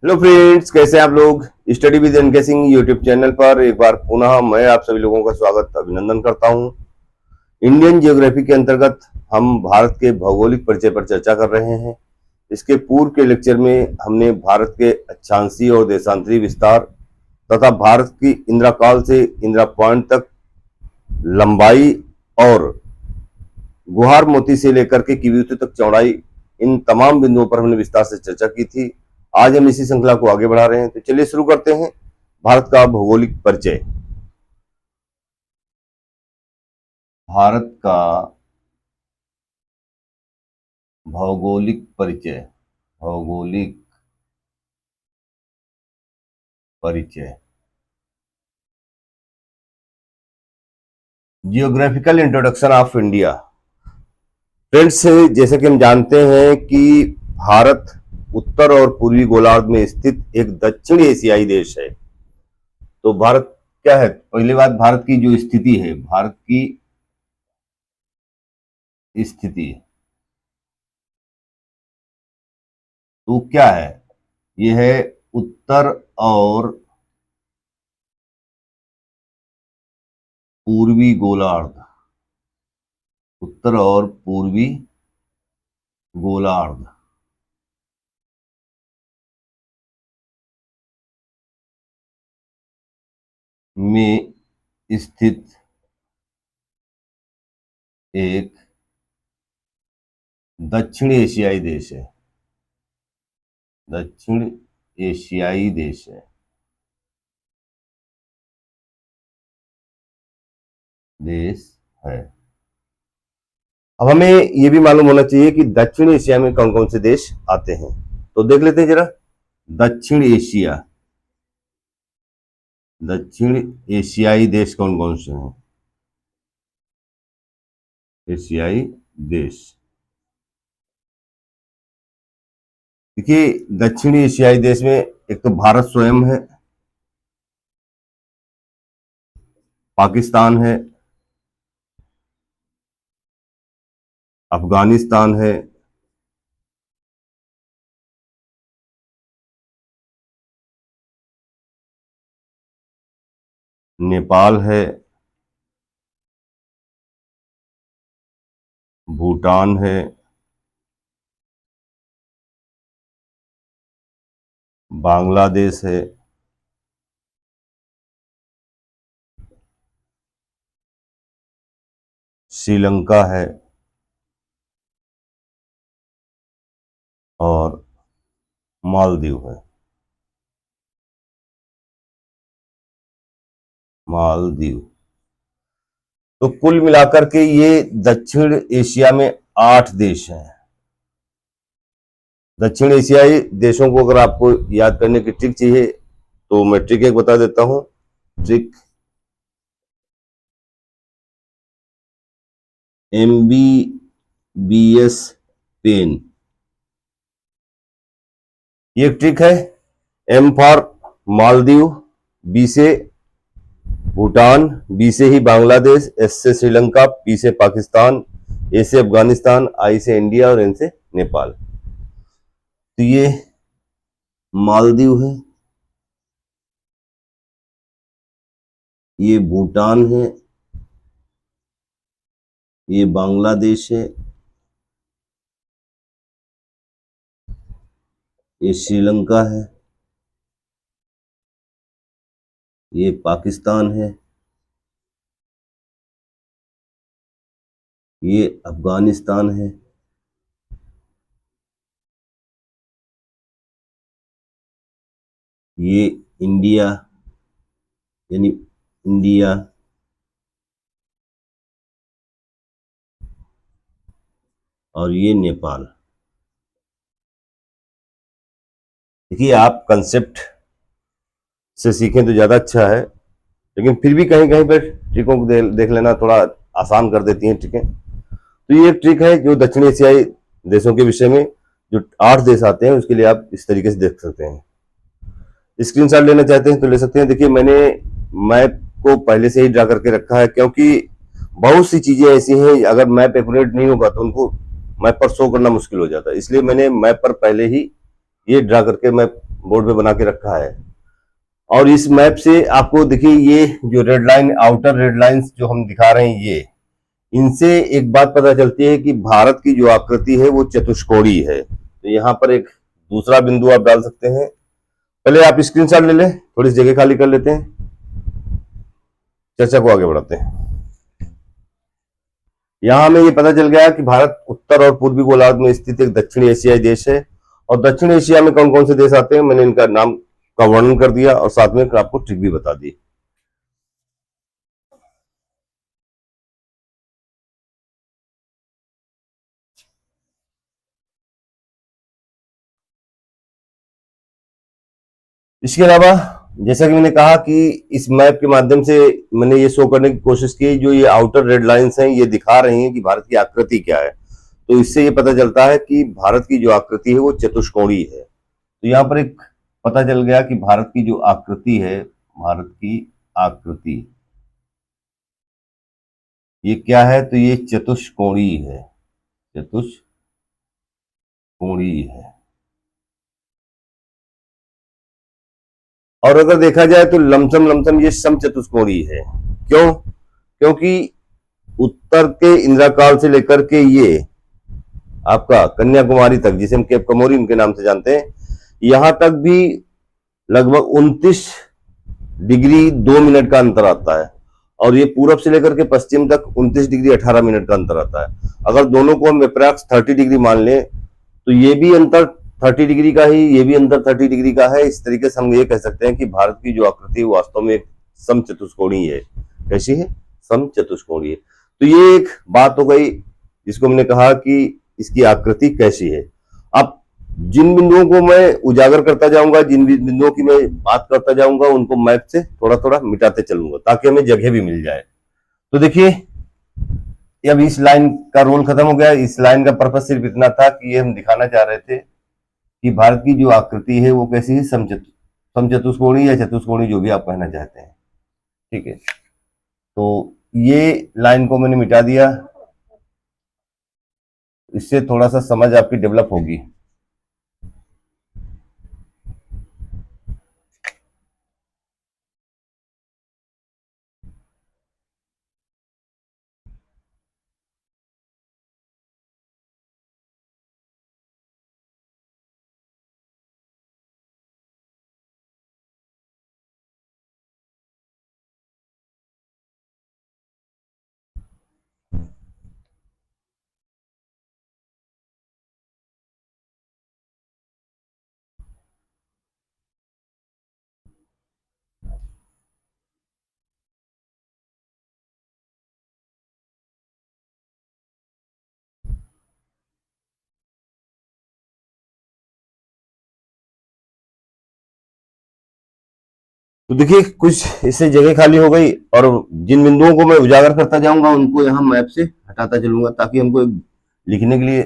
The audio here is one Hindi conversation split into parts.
हेलो फ्रेंड्स, कैसे हैं आप लोग। Study with NK Singh YouTube channel पर एक बार पुनः मैं आप सभी लोगों का स्वागत अभिनंदन करता हूं। इंडियन ज्योग्राफी के अंतर्गत हम भारत के भौगोलिक परिचय पर चर्चा कर रहे हैं। इसके पूर्व के लेक्चर में हमने भारत के अक्षांशीय और देशांतरीय विस्तार तथा भारत की इंदिरा काल से इंदिरा पॉइंट तक लंबाई और गुहार मोती से लेकर के किवीतु तक चौड़ाई, इन तमाम बिंदुओं पर हमने विस्तार से चर्चा की थी। आज हम इसी श्रृंखला को आगे बढ़ा रहे हैं, तो चलिए शुरू करते हैं। भारत का भौगोलिक परिचय। भारत का भौगोलिक परिचय। भौगोलिक परिचय। Geographical introduction of India. Friends, जैसे कि हम जानते हैं कि भारत उत्तर और पूर्वी गोलार्ध में स्थित एक दक्षिण एशियाई देश है। तो भारत क्या है, पहली बात भारत की जो स्थिति है, भारत की स्थिति तो क्या है, यह है उत्तर और पूर्वी गोलार्ध। उत्तर और पूर्वी गोलार्ध में स्थित एक दक्षिण एशियाई देश है। दक्षिण एशियाई देश है। देश है। अब हमें यह भी मालूम होना चाहिए कि दक्षिण एशिया में कौन कौन से देश आते हैं, तो देख लेते हैं जरा। दक्षिण एशिया, दक्षिण एशियाई देश कौन कौन से हैं। एशियाई देश, देखिए दक्षिण एशियाई देश में एक तो भारत स्वयं है, पाकिस्तान है, अफगानिस्तान है, नेपाल है, भूटान है, बांग्लादेश है, श्रीलंका है और मालदीव है। मालदीव। तो कुल मिलाकर के ये दक्षिण एशिया में 8 देश हैं। दक्षिण एशियाई देशों को अगर आपको याद करने की ट्रिक चाहिए तो मैं ट्रिक एक बता देता हूं। ट्रिक MBBS पेन, ये एक ट्रिक है। M फॉर मालदीव, B से भूटान, बी से ही बांग्लादेश, एस से श्रीलंका, पी से पाकिस्तान, ए से अफगानिस्तान, आई से इंडिया और एन से नेपाल। तो ये मालदीव है, ये भूटान है, ये बांग्लादेश है, ये श्रीलंका है, ये पाकिस्तान है, ये अफगानिस्तान है, ये इंडिया यानी इंडिया, और ये नेपाल। देखिए आप कंसेप्ट से सीखें तो ज़्यादा अच्छा है, लेकिन फिर भी कहीं कहीं पर ट्रिकों को देख लेना थोड़ा आसान कर देती हैं ट्रिकें। तो ये एक ट्रिक है जो दक्षिण एशियाई देशों के विषय में जो 8 देश आते हैं उसके लिए आप इस तरीके से देख सकते हैं। स्क्रीनशॉट लेना चाहते हैं तो ले सकते हैं। देखिए मैंने मैप को पहले से ही ड्रा करके रखा है, क्योंकि बहुत सी चीजें ऐसी हैं अगर मैप एक्यूरेट नहीं होगा तो उनको मैप पर शो करना मुश्किल हो जाता है। इसलिए मैंने मैप पर पहले ही ये ड्रा करके मैं बोर्ड पे बना के रखा है। और इस मैप से आपको देखिए ये जो red line, outer red lines जो हम दिखा रहे हैं, ये इनसे एक बात पता चलती है कि भारत की जो आकृति है वो चतुष्कोणीय है। तो यहाँ पर एक दूसरा बिंदु आप डाल सकते हैं। पहले आप स्क्रीनशॉट ले लें, थोड़ी सी जगह खाली कर लेते हैं, चर्चा को आगे बढ़ाते हैं। यहां हमें ये पता चल गया कि भारत उत्तर और पूर्वी गोलार्ध में स्थित एक दक्षिण एशियाई देश है। और दक्षिण एशिया में कौन कौन से देश आते हैं मैंने इनका नाम का वर्णन कर दिया और साथ में आपको ट्रिक भी बता दी। इसके अलावा जैसा कि मैंने कहा कि इस मैप के माध्यम से मैंने ये शो करने की कोशिश की, जो ये आउटर रेड लाइंस हैं ये दिखा रही हैं कि भारत की आकृति क्या है। तो इससे ये पता चलता है कि भारत की जो आकृति है वो चतुष्कोणीय है। तो यहाँ पर एक पता चल गया कि भारत की जो आकृति है, भारत की आकृति ये क्या है, तो ये चतुष्कोणीय है, चतुष्कोणीय है। और अगर देखा जाए तो लमसम लमसम ये समचतुष्कोणीय है। क्यों? क्योंकि उत्तर के इंदिरा काल से लेकर के ये आपका कन्याकुमारी तक, जिसे हम केप कमोरी उनके नाम से जानते हैं, यहां तक भी लगभग 29 डिग्री 2 मिनट का अंतर आता है। और ये पूरब से लेकर के पश्चिम तक 29 डिग्री 18 मिनट का अंतर आता है। अगर दोनों को हम अप्रैक्स 30 डिग्री मान लें तो ये भी अंतर 30 डिग्री का ही, ये भी अंतर 30 डिग्री का है। इस तरीके से हम ये कह सकते हैं कि भारत की जो आकृति वास्तव में समचतुष्कोणीय है। कैसी है? समचतुष्कोणीय। तो ये एक बात हो गई जिसको मैंने कहा कि इसकी आकृति कैसी है। अब जिन बिंदुओं को मैं उजागर करता जाऊंगा, जिन बिंदुओं की मैं बात करता जाऊंगा, उनको मैप से थोड़ा थोड़ा मिटाते चलूंगा ताकि हमें जगह भी मिल जाए। तो देखिए अब इस लाइन का रोल खत्म हो गया। इस लाइन का पर्पस सिर्फ इतना था कि ये हम दिखाना चाह रहे थे कि भारत की जो आकृति है वो कैसी है, समचतुष्कोणीय या चतुष्कोणीय, जो भी आप कहना चाहते हैं। ठीक है, तो ये लाइन को मैंने मिटा दिया, इससे थोड़ा सा समझ आपकी डेवलप होगी। तो देखिए कुछ इससे जगह खाली हो गई और जिन बिंदुओं को मैं उजागर करता जाऊंगा उनको यहाँ मैप से हटाता चलूंगा ताकि हमको लिखने के लिए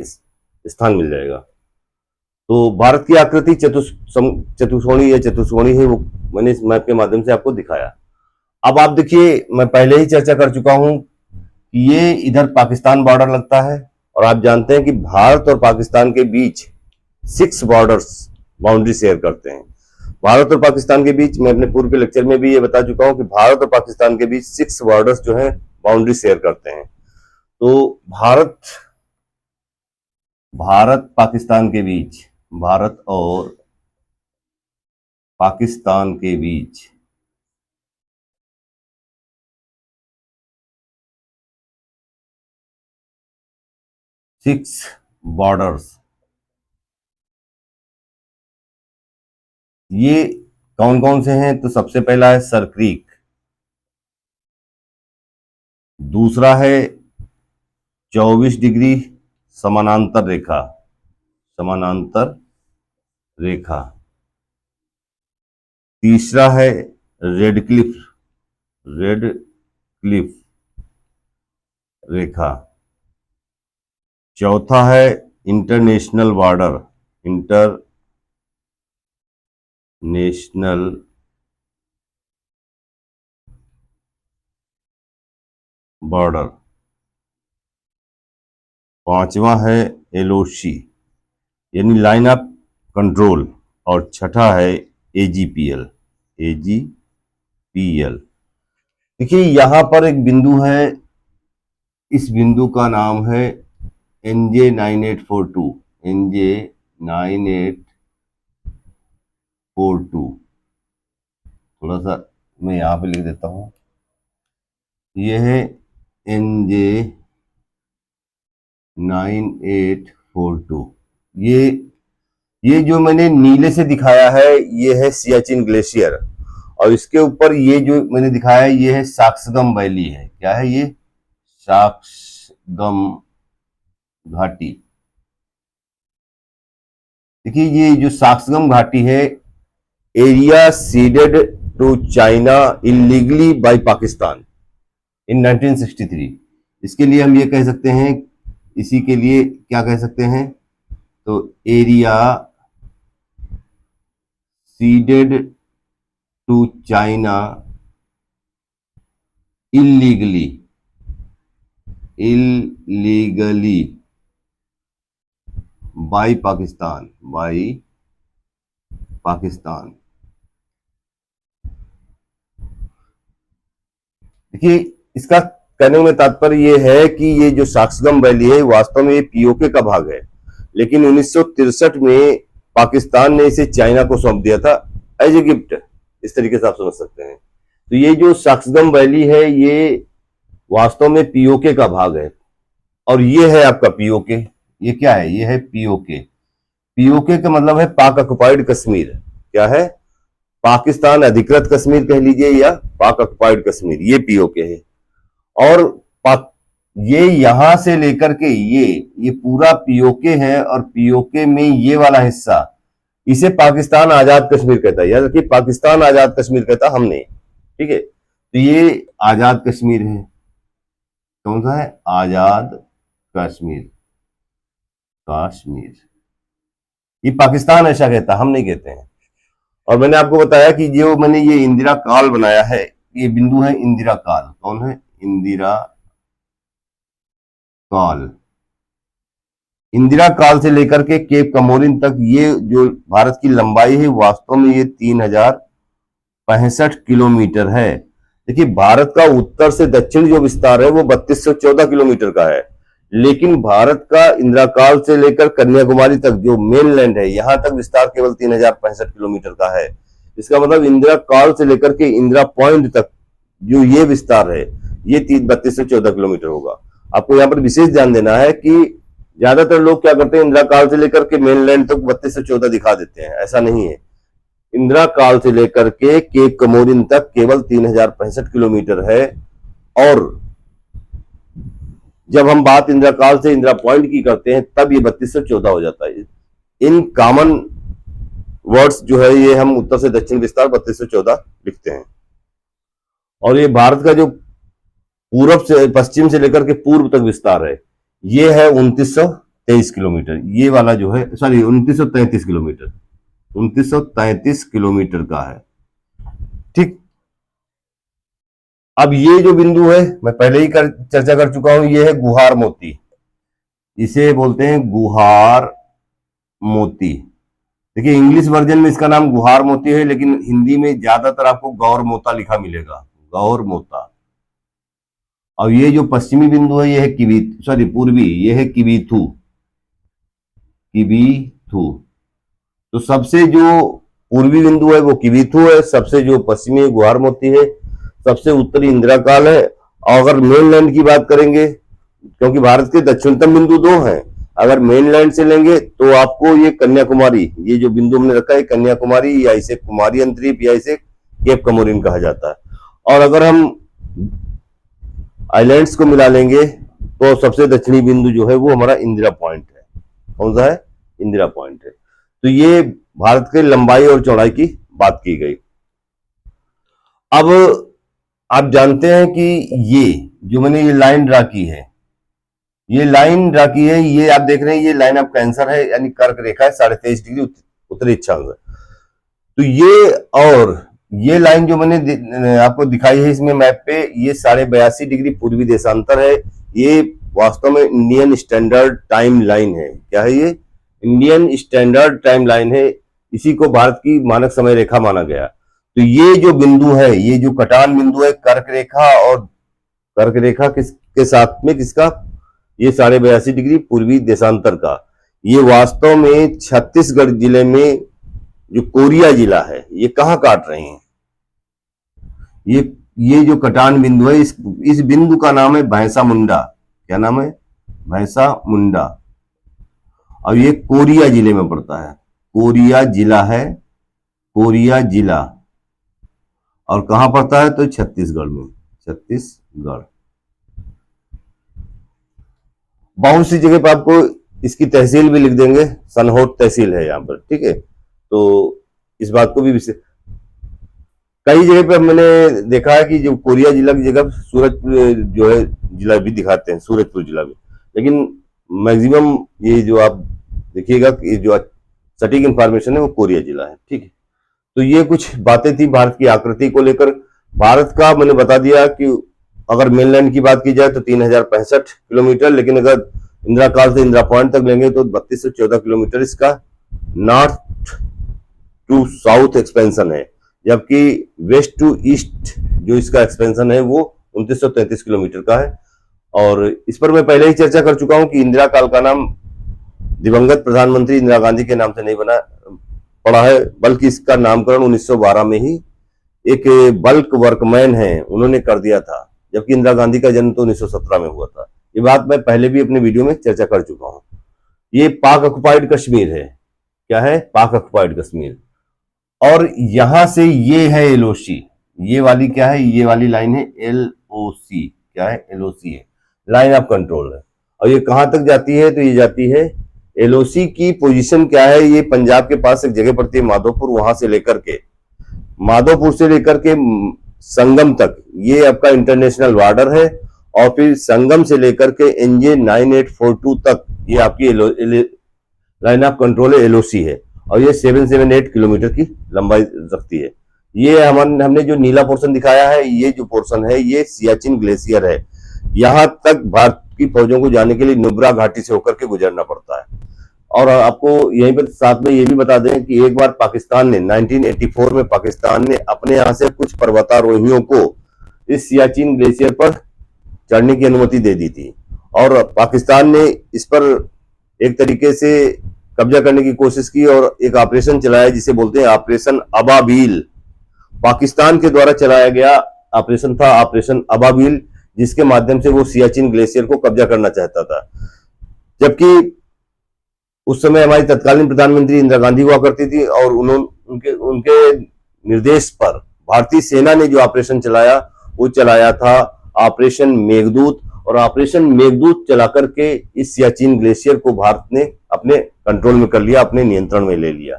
स्थान मिल जाएगा। तो भारत की आकृति चतुष्कोणीय या चतुष्कोणीय है, वो मैंने इस मैप के माध्यम से आपको दिखाया। अब आप देखिए, मैं पहले ही चर्चा कर चुका हूं कि ये इधर पाकिस्तान बॉर्डर लगता है और आप जानते हैं कि भारत और पाकिस्तान के बीच 6 बॉर्डर्स बाउंड्री शेयर करते हैं। भारत और पाकिस्तान के बीच, मैं अपने पूर्व के लेक्चर में भी ये बता चुका हूं कि भारत और पाकिस्तान के बीच 6 बॉर्डर्स जो हैं बाउंड्री शेयर करते हैं। तो भारत पाकिस्तान के बीच, भारत और पाकिस्तान के बीच 6 बॉर्डर्स, ये कौन कौन से हैं? तो सबसे पहला है सर क्रीक, दूसरा है 24 डिग्री समानांतर रेखा, समानांतर रेखा, तीसरा है रेड क्लिफ, रेड क्लिफ रेखा, चौथा है इंटरनेशनल बॉर्डर, इंटरनेशनल बॉर्डर, पांचवा है एलओसी यानी लाइन ऑफ कंट्रोल, और छठा है AGPL। AGPL। देखिए यहां पर एक बिंदु है, इस बिंदु का नाम है NJ9842। NJ9842। थोड़ा सा मैं यहाँ पे लिख देता हूँ, ये है NJ9842। ये जो मैंने नीले से दिखाया है ये है सियाचिन ग्लेशियर, और इसके ऊपर ये जो मैंने दिखाया है ये है साक्सगम वैली है। क्या है ये? साक्सगम घाटी। देखिए ये जो साक्सगम घाटी है, area ceded to China illegally by Pakistan in 1963। इसके लिए हम ये कह सकते हैं, इसी के लिए क्या कह सकते हैं, तो area ceded to China illegally by Pakistan. देखिए इसका कहने में तात्पर्य ये है कि ये जो साक्सगम वैली है वास्तव में ये पीओके का भाग है, लेकिन 1963 में पाकिस्तान ने इसे चाइना को सौंप दिया था एज ए गिफ्ट। इस तरीके से आप समझ सकते हैं। तो ये जो साक्सगम वैली है ये वास्तव में पीओके का भाग है, और ये है आपका पीओके। ये क्या है? ये है पीओके। पीओके का मतलब है पाक ऑक्युपाइड कश्मीर। क्या है? पाकिस्तान अधिकृत कश्मीर कह लीजिए या पाक ऑक्युपाइड कश्मीर, ये पीओके है। और पाक ये यहां से लेकर के ये पूरा पीओके है, और पीओके में ये वाला हिस्सा, इसे पाकिस्तान आजाद कश्मीर कहता है। याद रखिए, पाकिस्तान आजाद कश्मीर कहता हमने, ठीक है। तो ये आजाद कश्मीर है। कौन सा है? आजाद कश्मीर। ये पाकिस्तान ऐसा कहता, हम नहीं कहते हैं। और मैंने आपको बताया कि जो मैंने ये इंदिरा काल बनाया है, ये बिंदु है इंदिरा काल। कौन है? इंदिरा काल। इंदिरा काल से लेकर के केप कमोरिन तक ये जो भारत की लंबाई है वास्तव में ये 3065 किलोमीटर है। देखिए भारत का उत्तर से दक्षिण जो विस्तार है वो 3214 किलोमीटर का है, लेकिन भारत का इंदिरा काल से लेकर कन्याकुमारी तक जो मेनलैंड है यहां तक विस्तार केवल 3065 किलोमीटर का है। इसका मतलब इंदिरा काल से लेकर के इंदिरा पॉइंट तक जो ये विस्तार है ये 3214 किलोमीटर होगा। आपको यहाँ पर विशेष ध्यान देना है कि ज्यादातर लोग क्या करते हैं, इंदिरा काल से लेकर के मेनलैंड तक 3214 दिखा देते हैं। ऐसा नहीं है। इंदिरा काल से लेकर के केप कमोरिन तक केवल 3065 किलोमीटर है, और जब हम बात इंदिरा काल से इंदिरा पॉइंट की करते हैं तब ये 3214 हो जाता है। इन कॉमन वर्ड्स जो है ये हम उत्तर से दक्षिण विस्तार 3214 लिखते हैं। और ये भारत का जो पूर्व से पश्चिम से लेकर के पूर्व तक विस्तार है ये है 2923 किलोमीटर। ये वाला जो है, सॉरी 2933 किलोमीटर, 2933 किलोमीटर का है। ठीक। अब ये जो बिंदु है मैं पहले ही चर्चा कर चुका हूं, ये है गुहार मोती। इसे बोलते हैं गुहार मोती। देखिए इंग्लिश वर्जन में इसका नाम गुहार मोती है, लेकिन हिंदी में ज्यादातर आपको गौर मोता लिखा मिलेगा, गौर मोता। और ये जो पश्चिमी बिंदु है ये है पूर्वी, ये है किबीथू। तो सबसे जो पूर्वी बिंदु है वो किबीथू है, सबसे जो पश्चिमी गुहार मोती है, सबसे उत्तरी इंदिरा काल है। और अगर मेनलैंड की बात करेंगे, क्योंकि भारत के दक्षिणतम बिंदु दो हैं, अगर मेनलैंड से लेंगे तो आपको ये कन्याकुमारी, ये जो बिंदु हमने रखा है कन्याकुमारी, या इसे कुमारी अंतरीप, या इसे केप कमोरिन कहा जाता है। और अगर हम आइलैंड्स को मिला लेंगे तो सबसे दक्षिणी बिंदु जो है वो हमारा इंदिरा पॉइंट है। कौन सा है? इंदिरा पॉइंट है। तो ये भारत के लंबाई और चौड़ाई की बात की गई। अब आप जानते हैं कि ये जो मैंने ये लाइन ड्रा की है, ये आप देख रहे हैं, ये लाइन ऑफ कैंसर है, यानी कर्क रेखा है 23.5 डिग्री उत्तरी अक्षांश। तो ये और ये लाइन जो मैंने आपको दिखाई है इसमें मैप पे, ये 82.5 डिग्री पूर्वी देशांतर है। ये वास्तव में इंडियन स्टैंडर्ड टाइम लाइन है। क्या है ये? इंडियन स्टैंडर्ड टाइम लाइन है। इसी को भारत की मानक समय रेखा माना गया। तो ये जो बिंदु है, ये जो कटान बिंदु है कर्क रेखा, और कर्क रेखा किसके साथ में, किसका, ये 82.5 डिग्री पूर्वी देशांतर का, ये वास्तव में छत्तीसगढ़ जिले में जो कोरिया जिला है, ये कहाँ काट रहे हैं, ये जो कटान बिंदु है, इस बिंदु का नाम है भैंसा मुंडा। क्या नाम है? भैंसा मुंडा। और ये कोरिया जिले में पड़ता है, कोरिया जिला है, कोरिया जिला। और कहां पड़ता है? तो छत्तीसगढ़ में, छत्तीसगढ़। बहुत सी जगह पर आपको इसकी तहसील भी लिख देंगे, सनहोट तहसील है यहाँ पर, ठीक है। तो इस बात को भी कई जगह पे मैंने देखा है कि जो कोरिया जिला की जगह सूरजपुर जो है जिला भी दिखाते हैं, सूरजपुर जिला भी, लेकिन मैक्सिमम ये जो आप देखिएगा कि जो सटीक इंफॉर्मेशन है वो कोरिया जिला है, ठीक है। तो ये कुछ बातें थी भारत की आकृति को लेकर। भारत का मैंने बता दिया कि अगर मेनलैंड की बात की जाए तो 3065 किलोमीटर, लेकिन अगर इंदिरा काल से इंदिरा पॉइंट तक लेंगे तो 3214 किलोमीटर इसका नॉर्थ टू साउथ एक्सपेंशन है, जबकि वेस्ट टू ईस्ट जो इसका एक्सपेंशन है वो 2933 किलोमीटर का है। और इस पर मैं पहले ही चर्चा कर चुका हूं कि इंदिरा काल का नाम दिवंगत प्रधानमंत्री इंदिरा गांधी के नाम से नहीं बना पड़ा है, बल्कि इसका नामकरण 1912 में ही एक बल्क वर्कमैन है उन्होंने कर दिया था, जबकि इंदिरा गांधी का जन्म तो 1917 में हुआ था। ये बात मैं पहले भी अपने वीडियो में चर्चा कर चुका हूं। ये पाक ऑक्युपाइड कश्मीर है। क्या है? पाक ऑक्युपाइड कश्मीर। और यहां से ये है एलओसी, ये वाली क्या है? ये वाली लाइन है एलओसी। क्या है? एलओसी है, लाइन ऑफ कंट्रोल है। और ये कहां तक जाती है? तो ये जाती है, एलओसी की पोजीशन क्या है, ये पंजाब के पास एक जगह पड़ती है माधोपुर, वहां से लेकर के, माधोपुर से लेकर के संगम तक ये आपका इंटरनेशनल बॉर्डर है। और फिर संगम से लेकर के एनजे 9842 तक ये आपकी लाइन ऑफ कंट्रोल है, एलओसी है। और ये 778 किलोमीटर की लंबाई रखती है। ये हमने जो नीला पोर्शन दिखाया है, ये जो पोर्शन है ये सियाचिन ग्लेशियर है। यहां तक भारत की फौजों को जाने के लिए नुब्रा घाटी से होकर के गुजरना पड़ता है। और आपको यहीं पर साथ में ये भी बता दें कि एक बार पाकिस्तान ने 1984 में पाकिस्तान ने अपने यहां से कुछ पर्वतारोहियों को इस सियाचिन ग्लेशियर पर चढ़ने की अनुमति दे दी थी, और पाकिस्तान ने इस पर एक तरीके से कब्जा करने की कोशिश की और एक ऑपरेशन चलाया जिसे बोलते हैं ऑपरेशन अबाबील। पाकिस्तान के द्वारा चलाया गया ऑपरेशन था ऑपरेशन अबाबील, जिसके माध्यम से वो सियाचिन ग्लेशियर को कब्जा करना चाहता था। जबकि उस समय हमारी तत्कालीन प्रधानमंत्री इंदिरा गांधी हुआ करती थी, और उनके उनके निर्देश पर भारतीय सेना ने जो ऑपरेशन चलाया वो चलाया था ऑपरेशन मेघदूत। और ऑपरेशन मेघदूत चला करके इस सियाचिन ग्लेशियर को भारत ने अपने कंट्रोल में कर लिया, अपने नियंत्रण में ले लिया।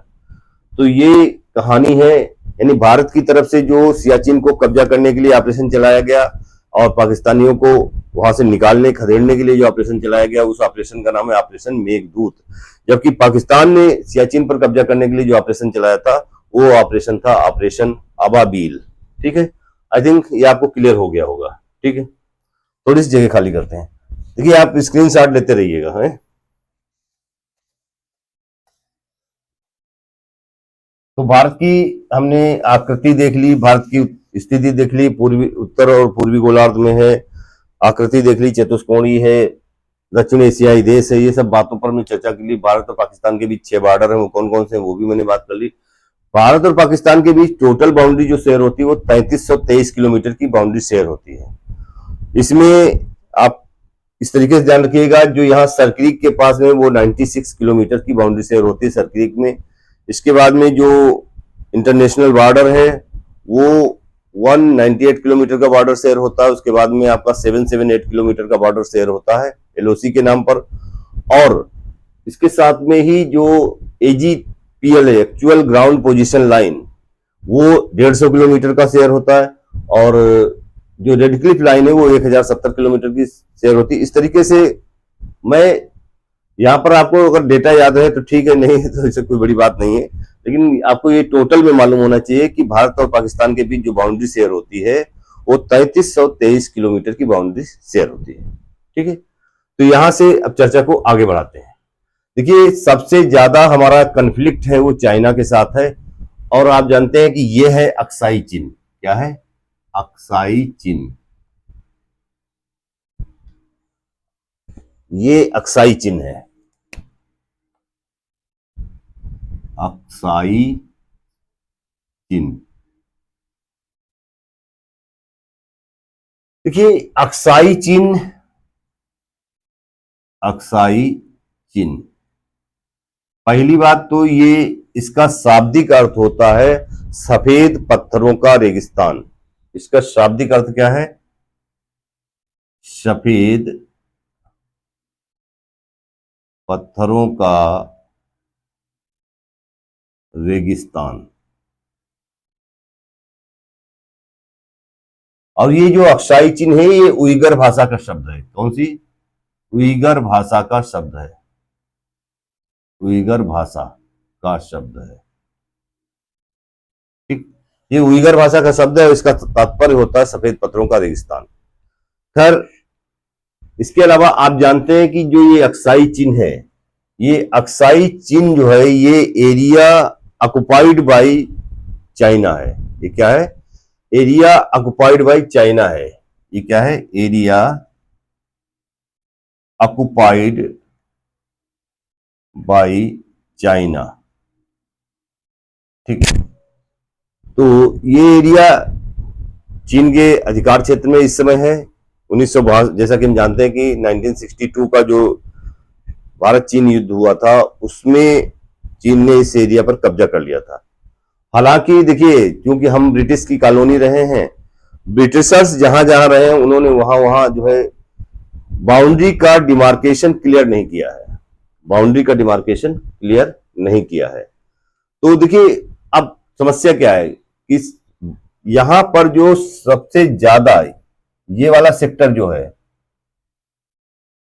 तो ये कहानी है, यानी भारत की तरफ से जो सियाचिन को कब्जा करने के लिए ऑपरेशन चलाया गया और पाकिस्तानियों को वहां से निकालने खदेड़ने के लिए जो ऑपरेशन चलाया गया, उस ऑपरेशन का नाम है ऑपरेशन मेघदूत। जबकि पाकिस्तान ने सियाचिन पर कब्जा करने के लिए जो ऑपरेशन चलाया था वो ऑपरेशन था ऑपरेशन अबाबील। ठीक है, आई थिंक ये आपको क्लियर हो गया होगा। ठीक है, थोड़ी सी जगह खाली करते हैं। देखिए, आप स्क्रीनशॉट लेते रहिएगा। है तो भारत की हमने आकृति देख ली, भारत की स्थिति देख ली, पूर्वी उत्तर और पूर्वी गोलार्ध में है, आकृति देख ली, चतुष्कोणीय है, दक्षिण एशियाई देश है, ये सब बातों पर हमने चर्चा की ली। भारत और पाकिस्तान के बीच 6 बॉर्डर है, वो कौन कौन से हैं वो भी मैंने बात कर ली। भारत और पाकिस्तान के बीच टोटल बाउंड्री जो शेयर होती है वो 3323 किलोमीटर की बाउंड्री शेयर होती है। इसमें आप इस तरीके से ध्यान रखिएगा, जो यहाँ सरक्रीक के पास में वो 96 किलोमीटर की बाउंड्री शेयर होती है सरक्रीक में। इसके बाद में जो इंटरनेशनल बॉर्डर है वो 198 किलोमीटर का बॉर्डर शेयर होता है। उसके बाद में आपका 778 किलोमीटर का बॉर्डर शेयर होता है एलओसी के नाम पर। और इसके साथ में ही जो एजीपीएल है, एक्चुअल ग्राउंड पोजीशन लाइन, वो 150 किलोमीटर का शेयर होता है। और जो रेड क्लिफ लाइन है वो 1070 किलोमीटर की शेयर होती है। इस तरीके से मैं यहाँ पर आपको अगर डेटा याद है तो ठीक है, नहीं तो इससे कोई बड़ी बात नहीं है, लेकिन आपको ये टोटल में मालूम होना चाहिए कि भारत और पाकिस्तान के बीच जो बाउंड्री शेयर होती है वो 3323 किलोमीटर की बाउंड्री शेयर होती है। ठीक है, तो यहां से अब चर्चा को आगे बढ़ाते हैं। देखिए सबसे ज्यादा हमारा कन्फ्लिक्ट है वो चाइना के साथ है, और आप जानते हैं कि ये है अक्साई चीन। क्या है? अक्साई चीन। ये अक्साई चीन है, अक्साई चीन। देखिए अक्साई चीन, अक्साई चीन, पहली बात तो ये इसका शाब्दिक अर्थ होता है सफेद पत्थरों का रेगिस्तान। इसका शाब्दिक अर्थ क्या है? सफेद पत्थरों का रेगिस्तान। और ये जो अक्साई चीन है ये उइगर भाषा का शब्द है। कौन सी? उइगर भाषा का शब्द है, उइगर भाषा का शब्द है। ठीक, ये उइगर भाषा का शब्द है, इसका तात्पर्य होता है सफेद पत्थरों का रेगिस्तान। खैर इसके अलावा आप जानते हैं कि जो ये अक्साई चीन है, ये अक्साई चीन जो है ये एरिया ऑक्युपाइड बाय चाइना है। ये क्या है? एरिया ऑक्युपाइड बाय चाइना है। ये क्या है? Area occupied by China. ठीक है, तो ये एरिया चीन के अधिकार क्षेत्र में इस समय है। 1962, जैसा कि हम जानते हैं कि 1962 का जो भारत चीन युद्ध हुआ था उसमें चीन ने इस एरिया पर कब्जा कर लिया था। हालांकि देखिए क्योंकि हम ब्रिटिश की कॉलोनी रहे हैं, ब्रिटिशर्स जहां जहां रहे हैं उन्होंने वहां वहां जो है बाउंड्री का डिमार्केशन क्लियर नहीं किया है, बाउंड्री का डिमार्केशन क्लियर नहीं किया है। तो देखिए अब समस्या क्या है कि यहां पर जो सबसे ज्यादा ये वाला सेक्टर जो है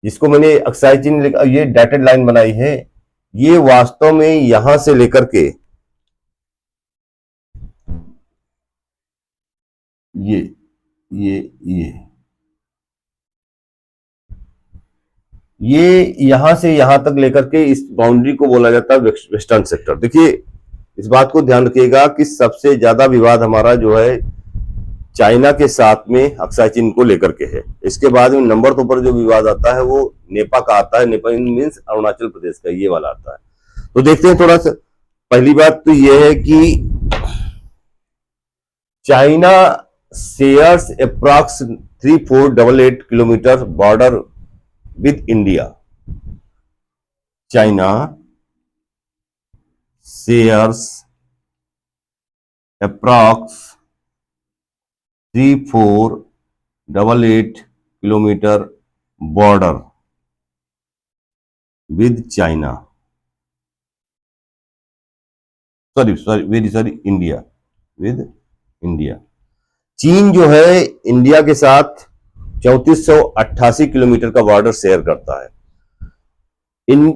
जिसको मैंने अक्साई चीन ये डॉटेड लाइन बनाई है, ये वास्तव में यहां से लेकर के ये ये ये ये यहां से यहां तक लेकर के इस बाउंड्री को बोला जाता है वेस्टर्न सेक्टर। देखिए इस बात को ध्यान रखिएगा कि सबसे ज्यादा विवाद हमारा जो है चाइना के साथ में अक्साई चीन को लेकर के है। इसके बाद में नंबर 2 पर जो विवाद आता है वो नेपा का आता है। नेपा मीन्स अरुणाचल प्रदेश का, ये वाला आता है। तो देखते हैं थोड़ा सा। पहली बात तो ये है कि China shares approx 3488 kilometre border with India. China shares approx 3488 kilometre border with China, sorry India, with India. चीन जो है इंडिया के साथ 3488 किलोमीटर का बॉर्डर शेयर करता है। इन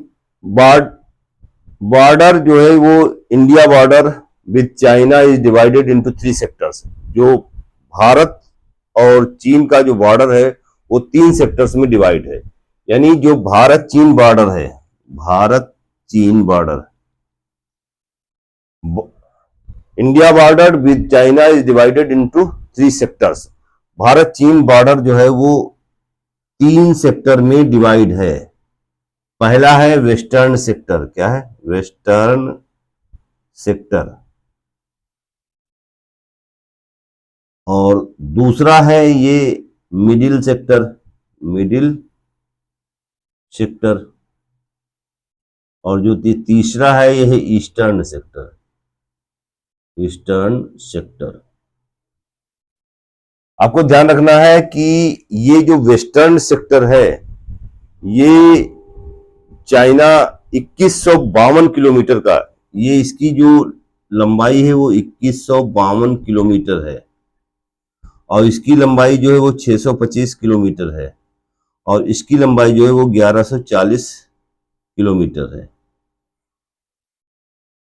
बॉर्डर जो है वो India border with China is divided into 3 sectors. जो भारत और चीन का जो बॉर्डर है वो 3 सेक्टर्स में डिवाइड है। यानी जो भारत चीन बॉर्डर है, भारत चीन border, India border with China is divided into 3 sectors. Bharat चीन बॉर्डर जो है वो 3 सेक्टर में डिवाइड है। पहला है वेस्टर्न सेक्टर। क्या है? Western sector. और दूसरा है ये मिडिल सेक्टर, मिडिल सेक्टर। और जो तीसरा है ये है ईस्टर्न सेक्टर, ईस्टर्न सेक्टर। आपको ध्यान रखना है कि ये जो वेस्टर्न सेक्टर है ये चाइना 2152 किलोमीटर का, ये इसकी जो लंबाई है वो 2152 किलोमीटर है, और इसकी लंबाई जो है वो 625 किलोमीटर है, और इसकी लंबाई जो है वो 1140 किलोमीटर है।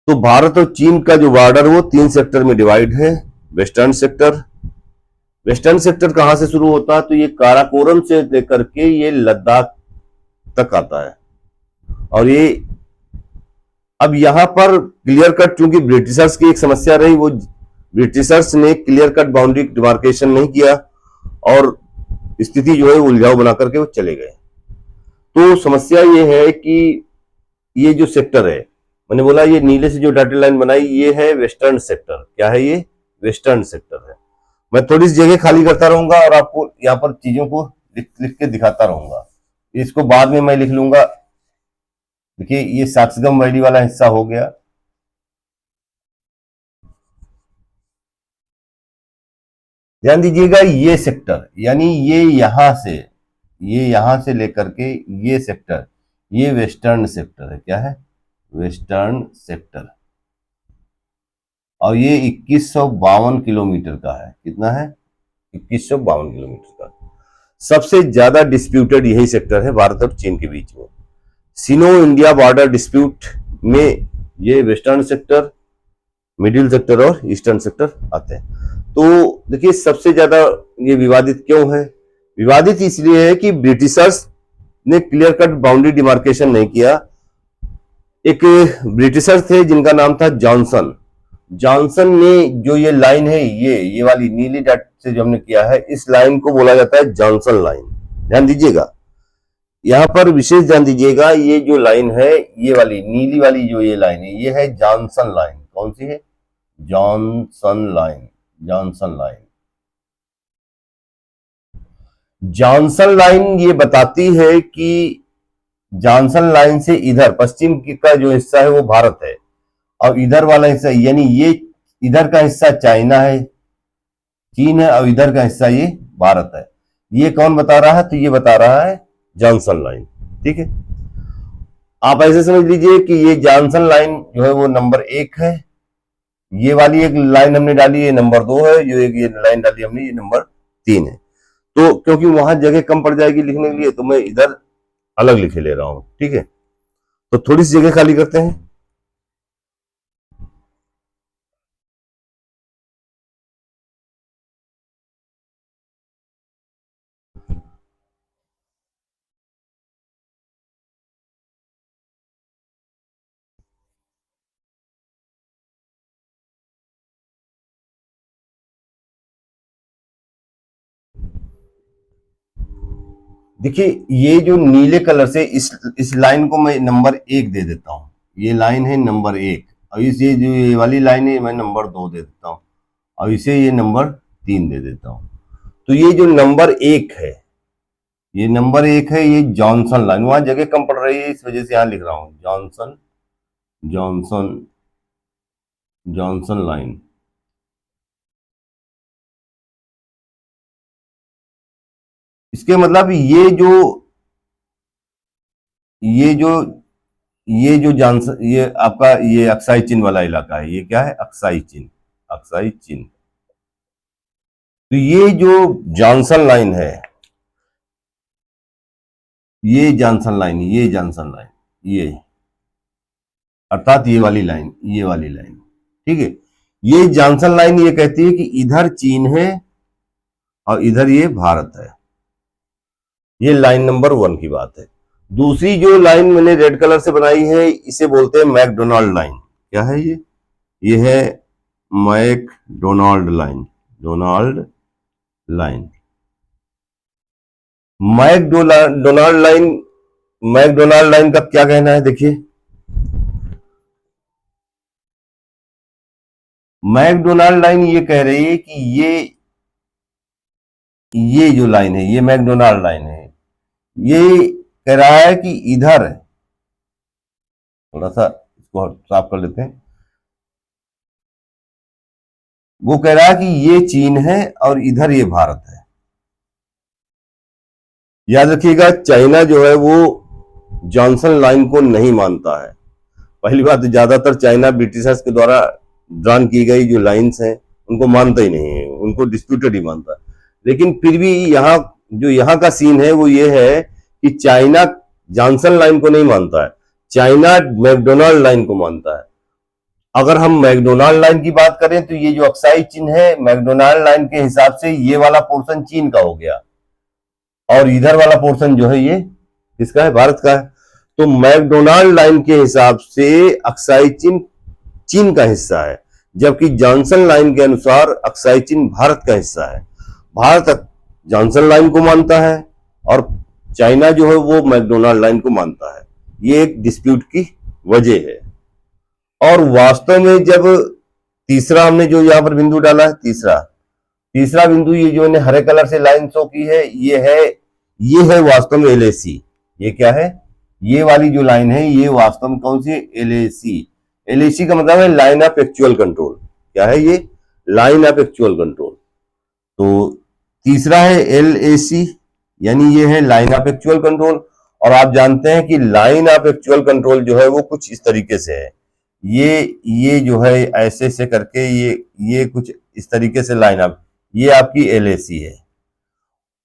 तो भारत और चीन का जो बॉर्डर वो 3 सेक्टर में डिवाइड है। वेस्टर्न सेक्टर, वेस्टर्न सेक्टर कहां से शुरू होता है? तो ये काराकोरम से लेकर के ये लद्दाख तक आता है। और ये अब यहां पर क्लियर कट, चूंकि ब्रिटिशर्स की एक समस्या रही, वो ब्रिटिशर्स ने क्लियर कट बाउंड्री डिमार्केशन नहीं किया और स्थिति जो है उलझाव बना करके वो चले गए। तो समस्या ये है कि ये जो सेक्टर है, मैंने बोला ये नीले से जो डॉटेड लाइन बनाई, ये है वेस्टर्न सेक्टर। क्या है ये? वेस्टर्न सेक्टर है। मैं थोड़ी सी जगह खाली करता रहूंगा और आपको यहाँ पर चीजों को लिख लिख के दिखाता रहूंगा। इसको बाद में मैं लिख लूंगा। देखिए ये साक्सगम वैली वाला हिस्सा हो गया। ध्यान दीजिएगा, ये सेक्टर यानी ये यहां से लेकर के ये सेक्टर, ये वेस्टर्न सेक्टर है। क्या है? Western sector. और ये 2152 किलोमीटर का है। कितना है? 2152 किलोमीटर का। सबसे ज्यादा डिस्प्यूटेड यही सेक्टर है भारत और चीन के बीच में। सिनो इंडिया बॉर्डर डिस्प्यूट में ये वेस्टर्न सेक्टर, मिडिल सेक्टर और ईस्टर्न सेक्टर आते हैं। तो देखिए सबसे ज्यादा ये विवादित क्यों है? विवादित इसलिए है कि ब्रिटिशर्स ने क्लियर कट बाउंड्री डिमार्केशन नहीं किया। एक ब्रिटिशर थे जिनका नाम था जॉनसन। जॉनसन ने जो ये लाइन है, ये वाली नीली डॉट से जो हमने किया है, इस लाइन को बोला जाता है जॉनसन लाइन। ध्यान दीजिएगा, यहां पर विशेष ध्यान दीजिएगा, ये जो लाइन है, ये वाली नीली वाली जो ये लाइन है, ये है जॉनसन लाइन। कौन सी है? Johnson line. Johnson line. Johnson line ये बताती है कि जॉनसन लाइन से इधर पश्चिम का जो हिस्सा है वो भारत है, और इधर वाला हिस्सा यानी ये इधर का हिस्सा चाइना है, चीन है, और इधर का हिस्सा ये भारत है। ये कौन बता रहा है? तो ये बता रहा है जॉनसन लाइन। ठीक है, आप ऐसे समझ लीजिए कि ये जॉनसन लाइन जो है वो नंबर 1 है। ये वाली एक लाइन हमने डाली, ये नंबर 2 है। जो एक ये लाइन डाली हमने, ये नंबर 3 है। तो क्योंकि वहां जगह कम पड़ जाएगी लिखने के लिए, तो मैं इधर अलग लिखे ले रहा हूं। ठीक है, तो थोड़ी सी जगह खाली करते हैं। देखिए ये जो नीले कलर से इस लाइन को मैं नंबर 1 दे देता हूं। ये लाइन है नंबर 1, और इसे जो ये वाली लाइन है मैं नंबर 2 दे देता हूं, और इसे ये नंबर 3 दे देता हूं। तो ये जो नंबर 1 है, ये नंबर 1 है, ये जॉनसन लाइन। वहां जगह कम पड़ रही है, इस वजह से यहां लिख रहा हूं जॉनसन, जॉनसन, जॉनसन लाइन। इसके मतलब ये जो ये जो जॉनसन, ये आपका ये अक्साई चीन वाला इलाका है। ये क्या है? अक्साई चीन, अक्साई चीन। तो ये जो जॉनसन लाइन है, ये जॉनसन लाइन, ये जॉनसन लाइन, ये अर्थात ये वाली लाइन, ये वाली लाइन। ठीक है, ये जॉनसन लाइन ये कहती है कि इधर चीन है और इधर ये भारत है। ये लाइन नंबर 1 की बात है। दूसरी जो लाइन मैंने रेड कलर से बनाई है, इसे बोलते हैं मैकडोनाल्ड लाइन। क्या है ये? ये है McDonald line, Donald line. McDonald line, McDonald line का क्या कहना है? देखिए मैकडोनाल्ड लाइन ये कह रही है कि ये जो लाइन है, ये मैकडोनाल्ड लाइन है, ये कह रहा है कि इधर, थोड़ा सा इसको साफ कर लेते हैं, वो कह रहा है कि ये चीन है और इधर ये भारत है। याद रखिएगा, चाइना जो है वो जॉनसन लाइन को नहीं मानता है। पहली बात, ज्यादातर चाइना ब्रिटिशर्स के द्वारा ड्रॉन की गई जो लाइंस हैं उनको मानता ही नहीं है, उनको डिस्प्यूटेड ही मानता है। लेकिन फिर भी यहाँ का सीन है वो ये है कि चाइना जॉनसन लाइन को नहीं मानता है, चाइना मैकडोनाल्ड लाइन को मानता है। अगर हम मैकडोनाल्ड लाइन की बात करें तो ये जो अक्साई चीन है, मैकडोनाल्ड लाइन के हिसाब से ये वाला पोर्शन चीन का हो गया, और इधर वाला पोर्शन जो है ये किसका है? भारत का है। तो मैकडोनाल्ड लाइन के हिसाब से अक्साई चीन चीन का हिस्सा है, जबकि जॉनसन लाइन के अनुसार अक्साई चीन भारत का हिस्सा है। भारत जॉनसन लाइन को मानता है और चाइना जो है वो मैकडोनाल्ड लाइन को मानता है। ये एक डिस्प्यूट की वजह है। और वास्तव में जब तीसरा हमने जो यहाँ पर बिंदु डाला है, तीसरा बिंदु, ये जो ने हरे कलर से लाइन शो की है, ये है वास्तव में एलएसी। ये क्या है? ये वाली जो लाइन है ये वास्तव में कौन सी है? एलएसी। एलएसी का मतलब है लाइन ऑफ एक्चुअल कंट्रोल। क्या है ये? Line of actual control. तो तीसरा है एलएसी, यानी ये है लाइन ऑफ एक्चुअल कंट्रोल। और आप जानते हैं कि लाइन ऑफ एक्चुअल कंट्रोल जो है वो कुछ इस तरीके से है। ये जो है ऐसे से करके ये कुछ इस तरीके से लाइन ऑफ, ये आपकी एलएसी है।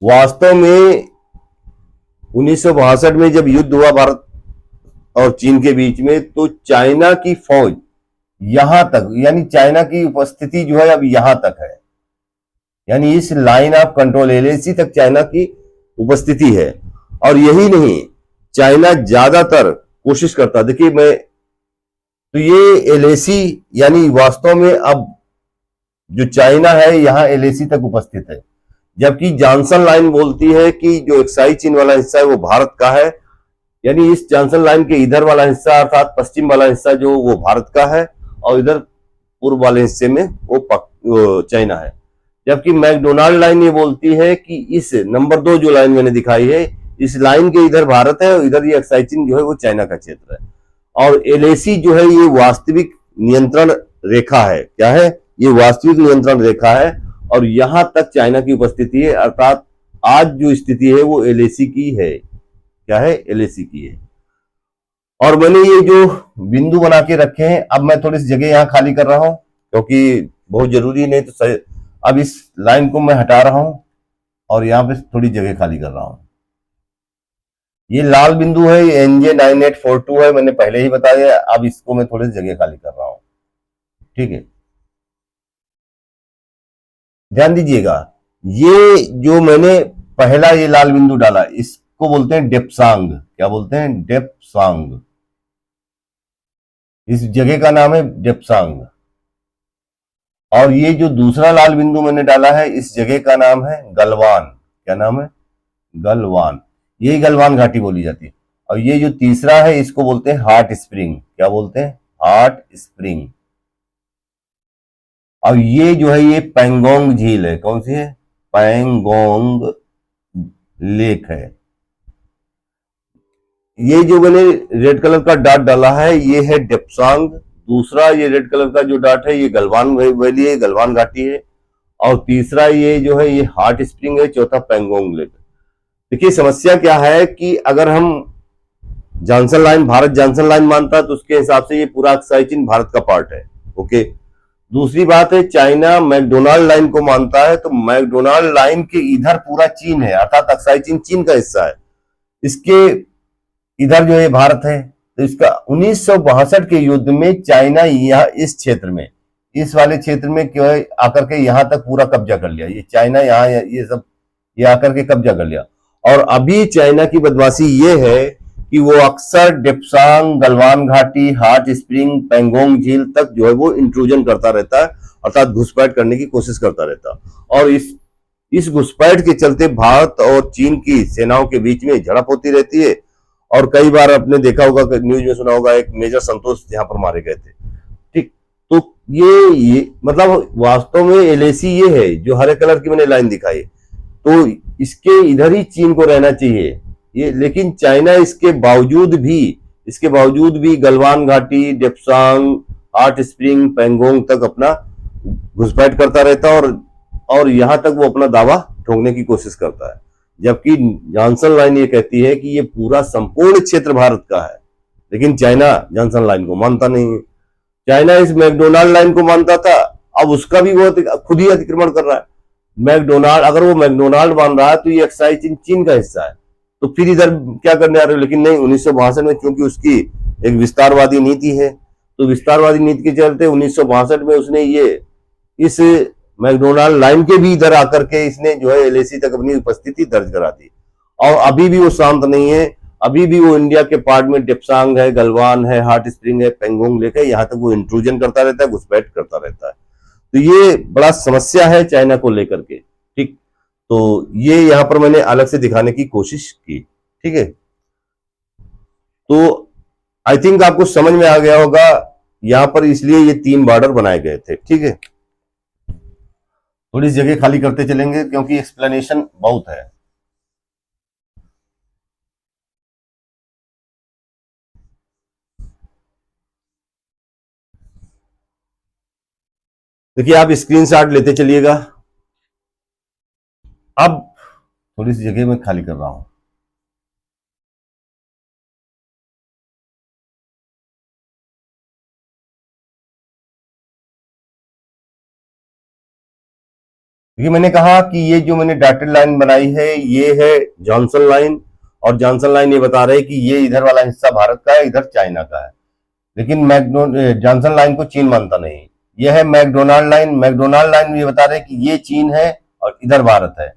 वास्तव में 1962 में जब युद्ध हुआ भारत और चीन के बीच में, तो चाइना की फौज यहां तक, यानी चाइना की उपस्थिति जो है अब यहां तक है, यानी इस लाइन ऑफ कंट्रोल एलएसी तक चाइना की उपस्थिति है। और यही नहीं, चाइना ज्यादातर कोशिश करता, देखिए मैं, तो ये एलएसी यानी वास्तव में अब जो चाइना है यहां एलएसी तक उपस्थित है, जबकि जॉनसन लाइन बोलती है कि जो अक्साई चीन वाला हिस्सा है वो भारत का है, यानी इस जॉनसन लाइन के इधर वाला हिस्सा अर्थात पश्चिम वाला हिस्सा जो वो भारत का है और इधर पूर्व वाले हिस्से में वो चाइना है। जबकि मैकडोनाल्ड लाइन ये बोलती है कि इस नंबर 2 जो लाइन मैंने दिखाई है, इस लाइन के इधर भारत है और इधर ये अक्साई चीन जो है वो चाइना का क्षेत्र है। और एलएसी जो है ये वास्तविक नियंत्रण रेखा है। क्या है? ये वास्तविक नियंत्रण रेखा है और यहां तक चाइना की उपस्थिति है, अर्थात आज जो स्थिति है वो एलएसी की है। क्या है? एलएसी की है। और मैंने ये जो बिंदु बना के रखे हैं, अब मैं थोड़ी सी जगह यहाँ खाली कर रहा हूं क्योंकि बहुत जरूरी नहीं तो सही। अब इस लाइन को मैं हटा रहा हूं और यहाँ पे थोड़ी जगह खाली कर रहा हूं। ये लाल बिंदु है, ये NJ 9842 है, मैंने पहले ही बताया। अब इसको मैं थोड़ी सी जगह खाली कर रहा हूं। ठीक है, ध्यान दीजिएगा, ये जो मैंने पहला ये लाल बिंदु डाला इसको बोलते हैं डेप्सांग। क्या बोलते हैं? डेप्सांग। इस जगह का नाम है डेप्सांग। और ये जो दूसरा लाल बिंदु मैंने डाला है इस जगह का नाम है गलवान। क्या नाम है? गलवान। यही गलवान घाटी बोली जाती है। और ये जो तीसरा है इसको बोलते हैं हॉट स्प्रिंग। क्या बोलते हैं? Hot spring. और ये जो है ये पैंगोंग झील है। कौन सी है? पैंगोंग लेक है। ये जो मैंने रेड कलर का डॉट डाला है ये है डेप्सांग। दूसरा ये रेड कलर का जो डॉट है ये गलवान वैली है, गलवान घाटी है। और तीसरा ये जो है ये हॉट स्प्रिंग है। चौथा पैंगोंग लेक। देखिए समस्या क्या है कि अगर हम Johnson line, Bharat Johnson line मानता है तो उसके हिसाब से ये पूरा अक्साई चीन भारत का पार्ट है। ओके, दूसरी बात है चाइना मैकडोनाल्ड लाइन को मानता है तो मैकडोनाल्ड लाइन के इधर पूरा चीन है, अर्थात अक्साई चीन चीन का हिस्सा है। इसके इधर जो है भारत है। तो इसका 1962 के युद्ध में चाइना यह इस क्षेत्र में, इस वाले क्षेत्र में क्यों आकर के यहां तक पूरा कब्जा कर लिया। ये चाइना यहाँ ये सब ये आकर के कब्जा कर लिया। और अभी चाइना की बदमाशी ये है कि वो अक्सर डेप्सांग, गलवान घाटी, हॉट स्प्रिंग, पैंगोंग झील तक जो है वो इंट्रूजन करता रहता है, अर्थात घुसपैठ करने की कोशिश करता रहता है। और इस घुसपैठ के चलते भारत और चीन की सेनाओं के बीच में झड़प होती रहती है। और कई बार आपने देखा होगा, न्यूज में सुना होगा, एक मेजर संतोष यहाँ पर मारे गए थे। ठीक, तो ये मतलब वास्तव में एलएसी ये है जो हरे कलर की मैंने लाइन दिखाई, तो इसके इधर ही चीन को रहना चाहिए ये। लेकिन चाइना इसके बावजूद भी गलवान घाटी, डेप्सांग, हॉट स्प्रिंग, पैंगोंग तक अपना घुसपैठ करता रहता है और यहां तक वो अपना दावा ठोकने की कोशिश करता है। जबकि जॉनसन लाइन ये कहती है कि ये पूरा संपूर्ण क्षेत्र भारत का है। लेकिन चाइना जॉनसन लाइन को मानता नहीं है। चाइना इस मैकडोनाल्ड लाइन को मानता था, अब उसका भी वो खुद ही अतिक्रमण कर रहा है। मैकडोनाल्ड, अगर वो मैकडोनाल्ड मान रहा है तो ये अक्साई चीन चीन का हिस्सा है, तो फिर इधर क्या करने आ रहे हो। लेकिन नहीं, 1962 में चूंकि उसकी एक विस्तारवादी नीति है, तो विस्तारवादी नीति के चलते 1962 में उसने ये इस मैकडोनाल्ड लाइन के भी इधर आकर के इसने जो है एलएसी तक अपनी उपस्थिति दर्ज करा दी। और अभी भी वो शांत नहीं है अभी भी वो इंडिया के पार्ट में डेप्सांग है, गलवान है, हॉट स्प्रिंग है, पेंगोंग लेक है, यहाँ तक वो इंट्रूजन करता रहता है, घुसपैठ करता रहता है। तो ये बड़ा समस्या है चाइना को लेकर के, ठीक। तो ये यहाँ पर मैंने अलग से दिखाने की कोशिश की, ठीक है। तो आई थिंक आपको समझ में आ गया होगा यहाँ पर, इसलिए ये 3 बॉर्डर बनाए गए थे, ठीक है। थोड़ी जगह खाली करते चलेंगे क्योंकि एक्सप्लेनेशन बहुत है। देखिए, आप स्क्रीनशॉट लेते चलिएगा। अब थोड़ी सी जगह मैं खाली कर रहा हूं। देखिए, मैंने कहा कि ये जो मैंने डॉटेड लाइन बनाई है ये है जॉनसन लाइन, और जॉनसन लाइन ये बता रहे हैं कि ये इधर वाला हिस्सा भारत का है, इधर चाइना का है। लेकिन जॉनसन लाइन को चीन मानता नहीं। यह है मैकडोनाल्ड लाइन। मैकडोनाल्ड लाइन ये बता रहे हैं कि ये चीन है और इधर भारत है,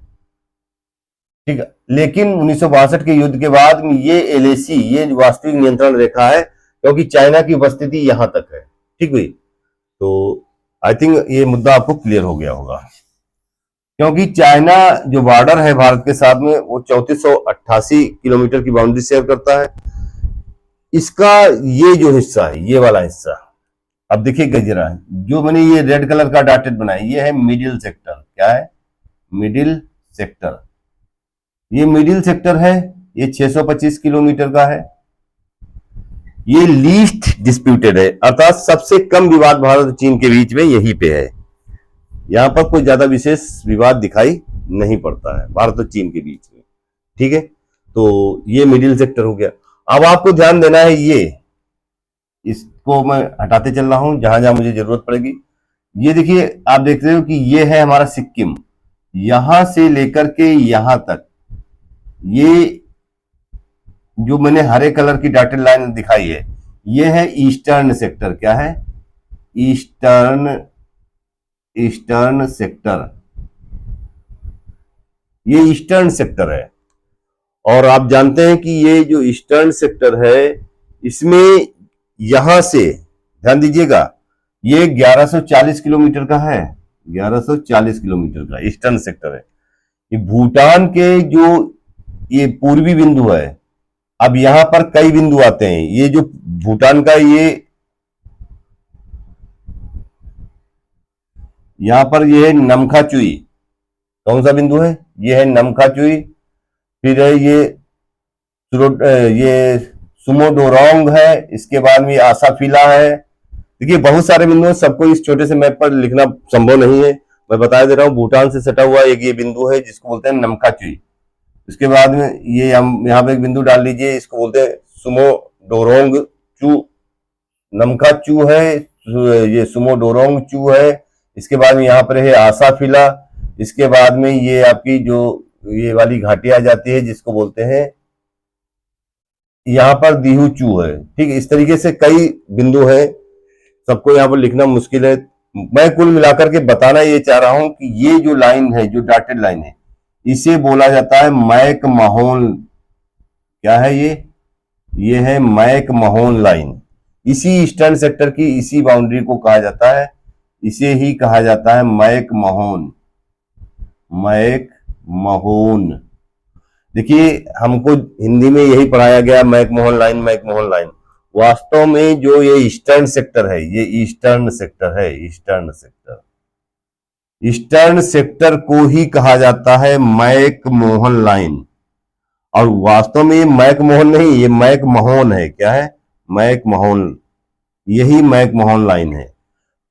ठीक है। लेकिन 1962 के युद्ध के बाद ये एलएसी, ये वास्तविक नियंत्रण रेखा है, क्योंकि चाइना की उपस्थिति यहां तक है, ठीक हुई। तो आई थिंक ये मुद्दा आपको क्लियर हो गया होगा, क्योंकि चाइना जो बॉर्डर है भारत के साथ में वो 3488 किलोमीटर की बाउंड्री शेयर करता है। इसका ये जो हिस्सा है, ये वाला हिस्सा, अब देखिए जरा, जो मैंने ये रेड कलर का डॉटेड बनाया ये है मिडिल सेक्टर। क्या है? Middle sector. ये मिडिल सेक्टर है, ये 625 किलोमीटर का है। ये लीस्ट डिस्प्यूटेड है, अर्थात सबसे कम विवाद भारत और चीन के बीच में यही पे है। यहां पर कोई ज्यादा विशेष विवाद दिखाई नहीं पड़ता है भारत और चीन के बीच में, ठीक है। तो ये मिडिल सेक्टर हो गया। अब आपको ध्यान देना है, ये इसको मैं हटाते चल रहा हूं जहां जहां मुझे जरूरत पड़ेगी। ये देखिए, आप देख रहे हो कि ये है हमारा सिक्किम, यहां से लेकर के यहां तक। ये जो मैंने हरे कलर की डॉटेड लाइन दिखाई है ये है ईस्टर्न सेक्टर। क्या है? Eastern sector. ये ईस्टर्न सेक्टर है। और आप जानते हैं कि ये जो ईस्टर्न सेक्टर है इसमें यहां से, ध्यान दीजिएगा, ये 1140 किलोमीटर का है। 1140 किलोमीटर का ईस्टर्न सेक्टर है। ये भूटान के जो ये पूर्वी बिंदु है, अब यहां पर कई बिंदु आते हैं। ये जो भूटान का ये यहां पर ये है नमखाचुई। कौन सा बिंदु है? ये है नमखाचुई। फिर है ये सुमोडोरोंग है। इसके बाद में आसाफिला है। देखिए, बहुत सारे बिंदु हैं, सबको इस छोटे से मैप पर लिखना संभव नहीं है। मैं बता दे रहा हूं, भूटान से सटा हुआ एक ये बिंदु है जिसको बोलते हैं नमखाचुई। इसके बाद में ये हम यहाँ पे एक बिंदु डाल लीजिए, इसको बोलते हैं सुमोडोरोंग चू। नमखाचू है, ये सुमोडोरोंग चू है। इसके बाद में यहाँ पर है आसाफिला। इसके बाद में ये आपकी जो ये वाली घाटी आ जाती है जिसको बोलते हैं यहाँ पर दीहू चू है, ठीक है। इस तरीके से कई बिंदु है, सबको यहाँ पर लिखना मुश्किल है। मैं कुल मिलाकर के बताना ये चाह रहा हूं कि ये जो लाइन है, जो डॉटेड लाइन है, इसे बोला जाता है मैक महोन। क्या है ये है मैक महोन लाइन। इसी ईस्टर्न सेक्टर की इसी बाउंड्री को कहा जाता है, इसे ही कहा जाता है मैक महोन। Mac mahon. देखिए, हमको हिंदी में यही पढ़ाया गया, McMahon line, McMahon line. वास्तव में जो ये ईस्टर्न सेक्टर है, ये ईस्टर्न सेक्टर है। ईस्टर्न सेक्टर, ईस्टर्न सेक्टर को ही कहा जाता है मैक मोहन लाइन। और वास्तव में ये मैक मोहन नहीं, ये मैक महोन है। क्या है? Mac mahon. यही मैक महोन लाइन है।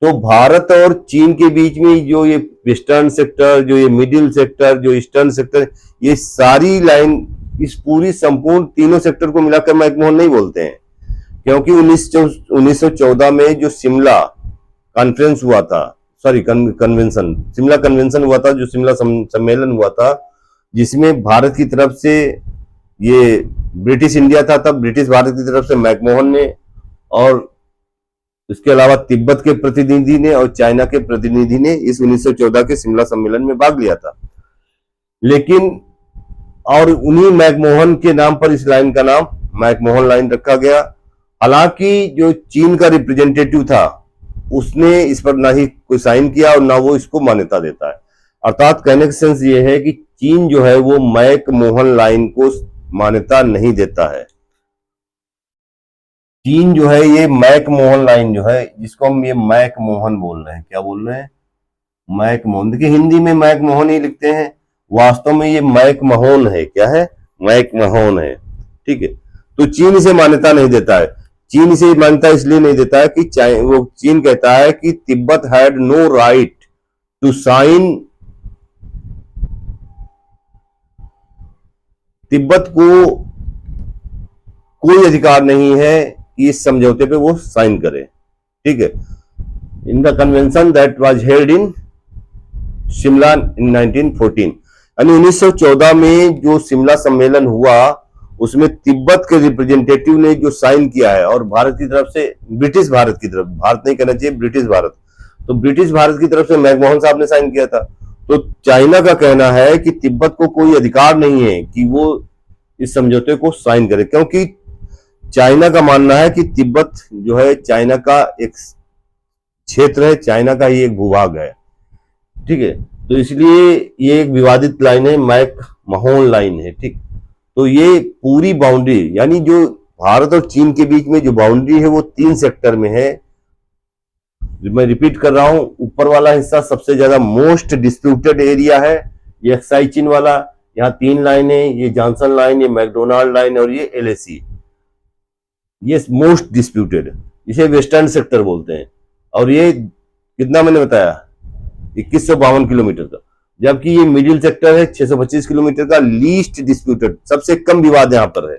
तो भारत और चीन के बीच में जो ये वेस्टर्न सेक्टर, जो ये मिडिल सेक्टर, जो ईस्टर्न सेक्टर, ये सारी लाइन, इस पूरी संपूर्ण तीनों सेक्टर को मिलाकर मैक मोहन नहीं बोलते हैं, क्योंकि 1914 में जो शिमला कॉन्फ्रेंस हुआ था, सॉरी कन्वेंशन, शिमला कन्वेंशन हुआ था, जो शिमला सम्मेलन हुआ था, जिसमें भारत की तरफ से ये ब्रिटिश इंडिया था, तब ब्रिटिश भारत की तरफ से मैकमोहन ने, और इसके अलावा तिब्बत के प्रतिनिधि ने और चाइना के प्रतिनिधि ने इस 1914 के शिमला सम्मेलन में भाग लिया था। लेकिन और उन्हीं मैकमोहन के नाम पर इस लाइन का नाम मैकमोहन लाइन रखा गया। हालांकि जो चीन का रिप्रेजेंटेटिव था उसने इस पर ना ही कोई साइन किया और ना वो इसको मान्यता देता है। अर्थात कहने का सेंस ये है कि चीन जो है वो मैकमोहन लाइन को मान्यता नहीं देता है। चीन जो है ये मैकमोहन लाइन जो है, जिसको हम ये मैकमोहन बोल रहे हैं, क्या बोल रहे हैं, मैकमोहन। देखिए हिंदी में मैकमोहन ही लिखते हैं, वास्तव में ये मैकमोहन है। क्या है, मैकमोहन है। ठीक है, तो चीन इसे मान्यता नहीं देता है। चीन इसे मान्यता इसलिए नहीं देता है कि वो चीन कहता है कि Tibet had no right to sign, Tibet को कोई अधिकार नहीं है कि इस समझौते पे वो साइन करे। ठीक है, in the convention that was held in Shimla in 1914, यानी 1914 में जो शिमला सम्मेलन हुआ उसमें तिब्बत के रिप्रेजेंटेटिव ने जो साइन किया है, और भारत की तरफ से, ब्रिटिश भारत की तरफ, भारत नहीं कहना चाहिए, ब्रिटिश भारत, तो ब्रिटिश भारत की तरफ से मैकमोहन साहब ने साइन किया था। तो चाइना का कहना है कि तिब्बत को कोई अधिकार नहीं है कि वो इस समझौते को साइन करे, क्योंकि चाइना का मानना है कि तिब्बत जो है चाइना का एक क्षेत्र है, चाइना का ही एक भूभाग है। ठीक है, तो इसलिए ये एक विवादित लाइन है, मैकमोहन लाइन है। ठीक, तो ये पूरी बाउंड्री, यानी जो भारत और चीन के बीच में जो बाउंड्री है वो 3 सेक्टर में है। मैं रिपीट कर रहा हूं, ऊपर वाला हिस्सा सबसे ज्यादा मोस्ट डिस्प्यूटेड एरिया है, ये एक्साई चीन वाला, यहाँ 3 लाइन है, ये जॉनसन लाइन, ये मैकडोनाल्ड लाइन और ये एलएसी, ये मोस्ट डिस्प्यूटेड, इसे वेस्टर्न सेक्टर बोलते हैं। और ये कितना मैंने बताया, 2152 किलोमीटर का, जबकि ये मिडिल सेक्टर है 625 किलोमीटर का, लीस्ट डिस्प्यूटेड, सबसे कम विवाद यहां पर है।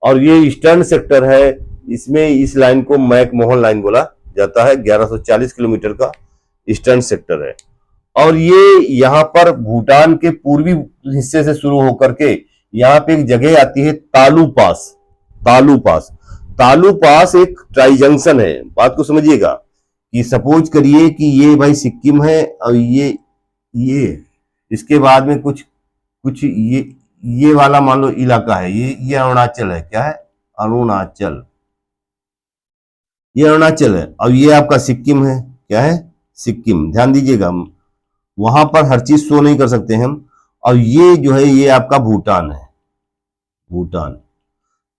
और ये ईस्टर्न सेक्टर है, इसमें इस लाइन को मैकमोहन लाइन बोला जाता है, 1140 किलोमीटर का ईस्टर्न सेक्टर है। और ये यहाँ पर भूटान के पूर्वी हिस्से से शुरू होकर के यहाँ पे एक जगह आती है तालू पास। तालू पास, तालू पास एक ट्राई जंक्शन है। बात को समझिएगा कि सपोज करिए कि ये भाई सिक्किम है और ये इसके बाद में कुछ कुछ ये वाला मान लो इलाका है, ये अरुणाचल है। क्या है, अरुणाचल, ये अरुणाचल है, और ये आपका सिक्किम है। क्या है, सिक्किम। ध्यान दीजिएगा, वहां पर हर चीज शो नहीं कर सकते हम। और ये जो है ये आपका भूटान है, भूटान।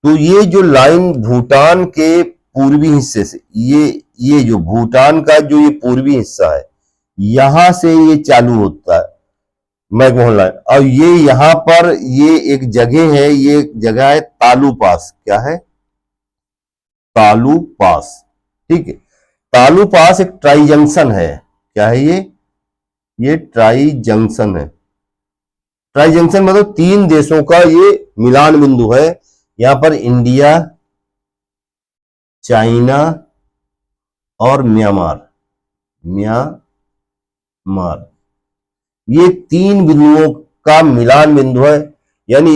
तो ये जो लाइन भूटान के पूर्वी हिस्से से, ये जो भूटान का जो ये पूर्वी हिस्सा है, यहां से ये चालू होता है मैकमोहन लाइन। और ये यहां पर ये एक जगह है, ये जगह है तालू पास। क्या है, तालू पास। ठीक है, तालू पास एक ट्राई जंक्शन है। क्या है ये ट्राई जंक्शन है। ट्राई जंक्शन मतलब 3 देशों का ये मिलान बिंदु है। यहां पर इंडिया, चाइना और म्यांमार, ये 3 बिंदुओं का मिलान बिंदु है। यानी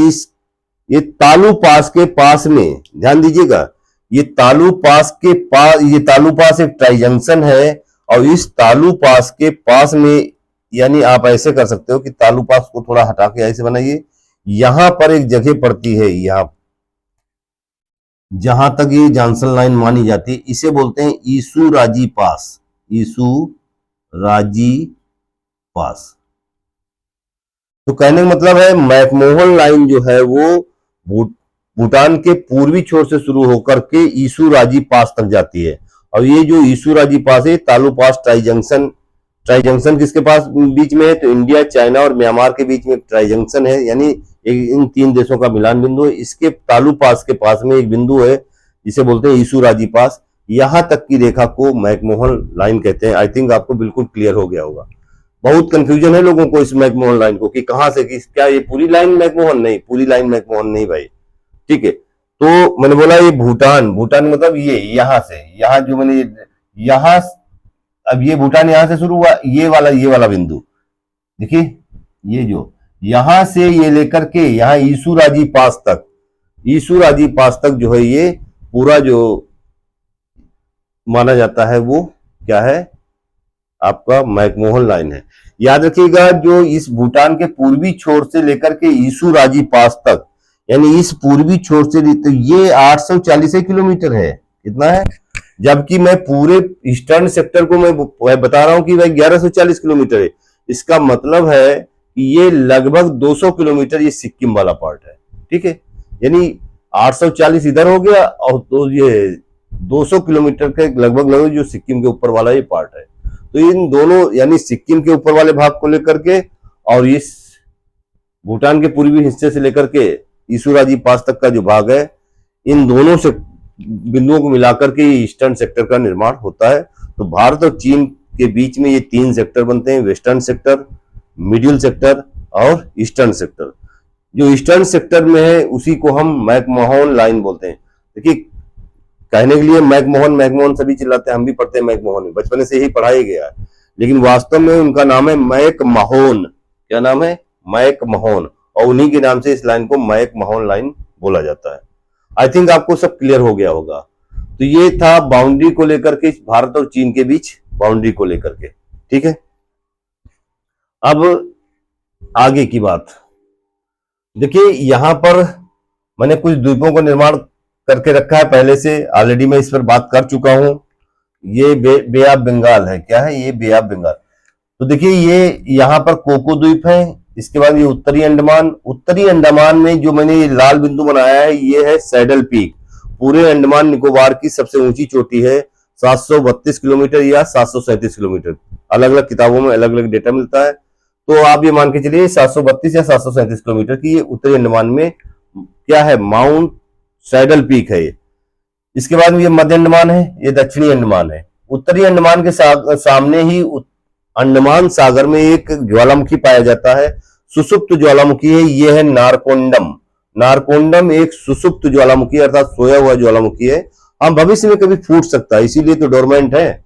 ये तालू पास के पास में, ध्यान दीजिएगा, ये तालू पास के पास, ये तालू पास एक ट्राई जंक्शन है, और इस तालू पास के पास में, यानी आप ऐसे कर सकते हो कि तालू पास को थोड़ा हटा के ऐसे बनाइए, यहां पर एक जगह पड़ती है, यहां जहां तक ये जॉनसन लाइन मानी जाती है, इसे बोलते हैं ईसु राजी पास। ईसु राजी पास। तो कहने का मतलब है मैकमोहन लाइन जो है वो भूटान के पूर्वी छोर से शुरू होकर के ईसु राजी पास तक जाती है। और ये जो ईसु राजी पास है, तालू पास ट्राई जंक्शन किसके पास बीच में है, तो इंडिया, चाइना और म्यांमार के बीच में ट्राई जंक्शन है, यानी इन 3 देशों का मिलान बिंदु है। इसके तालू पास के पास में एक बिंदु है जिसे बोलते हैं ईसु राजी पास। यहां तक की रेखा को मैकमोहन लाइन कहते हैं। आई थिंक आपको बिल्कुल क्लियर हो गया होगा। बहुत कंफ्यूजन है लोगों को इस मैकमोहन लाइन को कि कहां से, कि क्या ये पूरी लाइन मैकमोहन? नहीं, पूरी लाइन मैकमोहन नहीं भाई। ठीक है, तो मैंने बोला ये भूटान मतलब ये यहां से, यहां जो मैंने यहां, अब ये भूटान यहां से शुरू हुआ, ये वाला बिंदु देखिए, ये जो यहां से ये लेकर के यहां ईसु राजी पास तक जो है ये पूरा जो माना जाता है वो क्या है, आपका मैकमोहन लाइन है। याद रखिएगा, जो इस भूटान के पूर्वी छोर से लेकर के ईसु राजी पास तक, यानी इस पूर्वी छोर से, तो ये 840 किलोमीटर है। कितना है? जबकि मैं पूरे ईस्टर्न सेक्टर को मैं बता रहा हूं कि भाई 1140 किलोमीटर है। इसका मतलब है कि ये लगभग 200 किलोमीटर ये सिक्किम वाला पार्ट है। ठीक है, यानी 840 इधर हो गया और तो ये 200 किलोमीटर के लगभग लगभग जो सिक्किम के ऊपर वाला ये पार्ट है। तो इन दोनों, यानी सिक्किम के ऊपर वाले भाग को लेकर के और इस भूटान के पूर्वी हिस्से से लेकर के ईसुराजी पास तक का जो भाग है, इन दोनों से बिंदुओं को मिलाकर के ईस्टर्न सेक्टर का निर्माण होता है। तो भारत और चीन के बीच में ये 3 सेक्टर बनते हैं, वेस्टर्न सेक्टर, मिडिल सेक्टर और ईस्टर्न सेक्टर। जो ईस्टर्न सेक्टर में है उसी को हम मैकमोहन लाइन बोलते हैं। देखिए, कहने के लिए मैकमोहन मैकमोहन सभी चिल्लाते हैं, हम भी पढ़ते हैं मैकमोहन, बचपन से ही पढ़ाया गया है, लेकिन वास्तव में उनका नाम है मैकमोहन। क्या नाम है? मैकमोहन। और उन्हीं के नाम से इस लाइन को मैकमोहन लाइन बोला जाता है। आई थिंक आपको सब क्लियर हो गया होगा। तो ये था बाउंड्री को लेकर के, भारत और चीन के बीच बाउंड्री को लेकर के। ठीक है, अब आगे की बात देखिए। यहां पर मैंने कुछ द्वीपों का निर्माण करके रखा है पहले से, ऑलरेडी मैं इस पर बात कर चुका हूं। ये बे ऑफ बंगाल है। क्या है? ये बे ऑफ बंगाल। तो देखिए, ये यहाँ पर कोको द्वीप है। इसके बाद ये उत्तरी अंडमान। उत्तरी अंडमान में जो मैंने ये लाल बिंदु बनाया है, ये है सैडल पीक। पूरे अंडमान निकोबार की सबसे ऊंची चोटी है, 732 किलोमीटर या 737 किलोमीटर। अलग अलग किताबों में अलग अलग डेटा मिलता है। तो आप ये मान के चलिए 732 या 737 किलोमीटर की ये उत्तरी अंडमान में क्या है? माउंट सैडल पीक है ये। इसके बाद ये मध्य अंडमान है, ये दक्षिणी अंडमान है। उत्तरी अंडमान के सामने ही अंडमान सागर में एक ज्वालामुखी पाया जाता है, सुसुप्त ज्वालामुखी है। ये है नारकोंडम। नारकोंडम एक सुसुप्त ज्वालामुखी अर्थात सोया हुआ ज्वालामुखी है। हम भविष्य में कभी फूट सकता है, इसीलिए तो डोरमेंट है।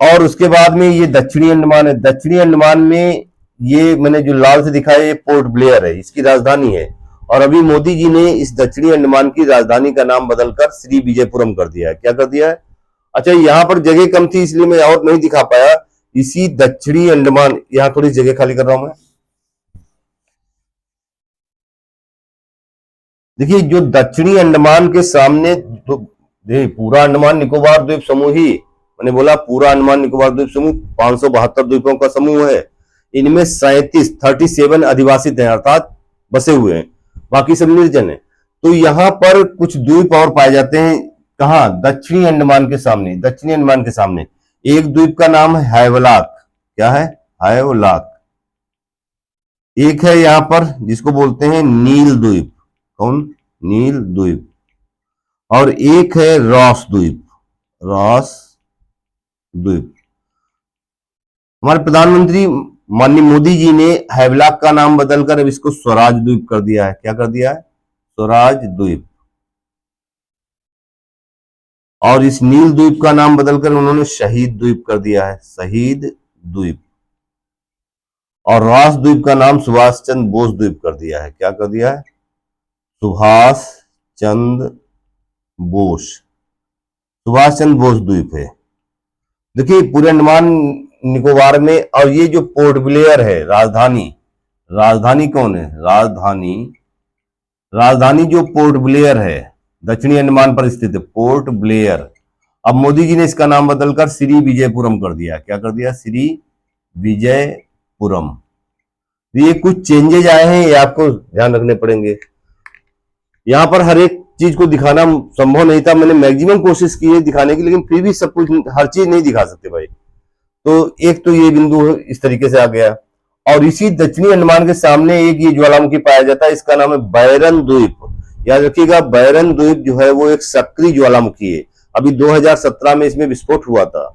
और उसके बाद में ये दक्षिणी अंडमान है। दक्षिणी अंडमान में ये मैंने जो लाल से दिखाया, ये पोर्ट ब्लेयर है, इसकी राजधानी है। और अभी मोदी जी ने इस दक्षिणी अंडमान की राजधानी का नाम बदलकर श्री विजयपुरम कर दिया है। क्या कर दिया है? अच्छा, यहां पर जगह कम थी इसलिए मैं और नहीं दिखा पाया। इसी दक्षिणी अंडमान, यहां थोड़ी जगह खाली कर रहा हूं मैं। देखिए, जो दक्षिणी अंडमान के सामने तो पूरा अंडमान निकोबार द्वीप समूह ही, मैंने बोला पूरा अंडमान निकोबार द्वीप समूह 572 द्वीपों का समूह है। इनमें 37 अधिवासित हैं अर्थात बसे हुए हैं, बाकी सब निर्जन है। तो यहां पर कुछ द्वीप और पाए जाते हैं। कहां? दक्षिणी अंडमान के सामने। दक्षिणी अंडमान के सामने एक द्वीप का नाम है हैवलाक। क्या है? हैवलाक। एक है यहां पर जिसको बोलते हैं नील द्वीप। कौन? नील द्वीप। और एक है रॉस द्वीप। रॉस द्वीप। हमारे प्रधानमंत्री माननीय मोदी जी ने हैवलाक का नाम बदलकर अब इसको स्वराज द्वीप कर दिया है। क्या कर दिया है? स्वराज द्वीप। और इस नील द्वीप का नाम बदलकर उन्होंने शहीद द्वीप कर दिया है, शहीद द्वीप। और रॉस द्वीप का नाम सुभाष चंद्र बोस द्वीप कर दिया है। क्या कर दिया है? सुभाष चंद्र बोस। सुभाष चंद्र बोस द्वीप है। देखिए, पूरे अंडमान निकोबार में। और ये जो पोर्ट ब्लेयर है, राजधानी, राजधानी कौन है? राजधानी जो पोर्ट ब्लेयर है, दक्षिणी अंडमान पर स्थित है, पोर्ट ब्लेयर। अब मोदी जी ने इसका नाम बदलकर श्री विजयपुरम कर दिया। क्या कर दिया? श्री विजयपुरम। ये कुछ चेंजेज आए हैं, ये आपको ध्यान रखने पड़ेंगे। यहां पर हर एक चीज को दिखाना संभव नहीं था। मैंने मैक्सिमम कोशिश की है दिखाने की, लेकिन फिर भी सब कुछ, हर चीज नहीं दिखा सकते भाई। तो एक तो ये बिंदु इस तरीके से आ गया। और इसी दक्षिणी अंडमान के सामने एक ये ज्वालामुखी पाया जाता है, इसका नाम है बैरन द्वीप। याद रखिएगा, बैरन द्वीप जो है वो एक सक्रिय ज्वालामुखी है। अभी 2017 में इसमें विस्फोट हुआ था।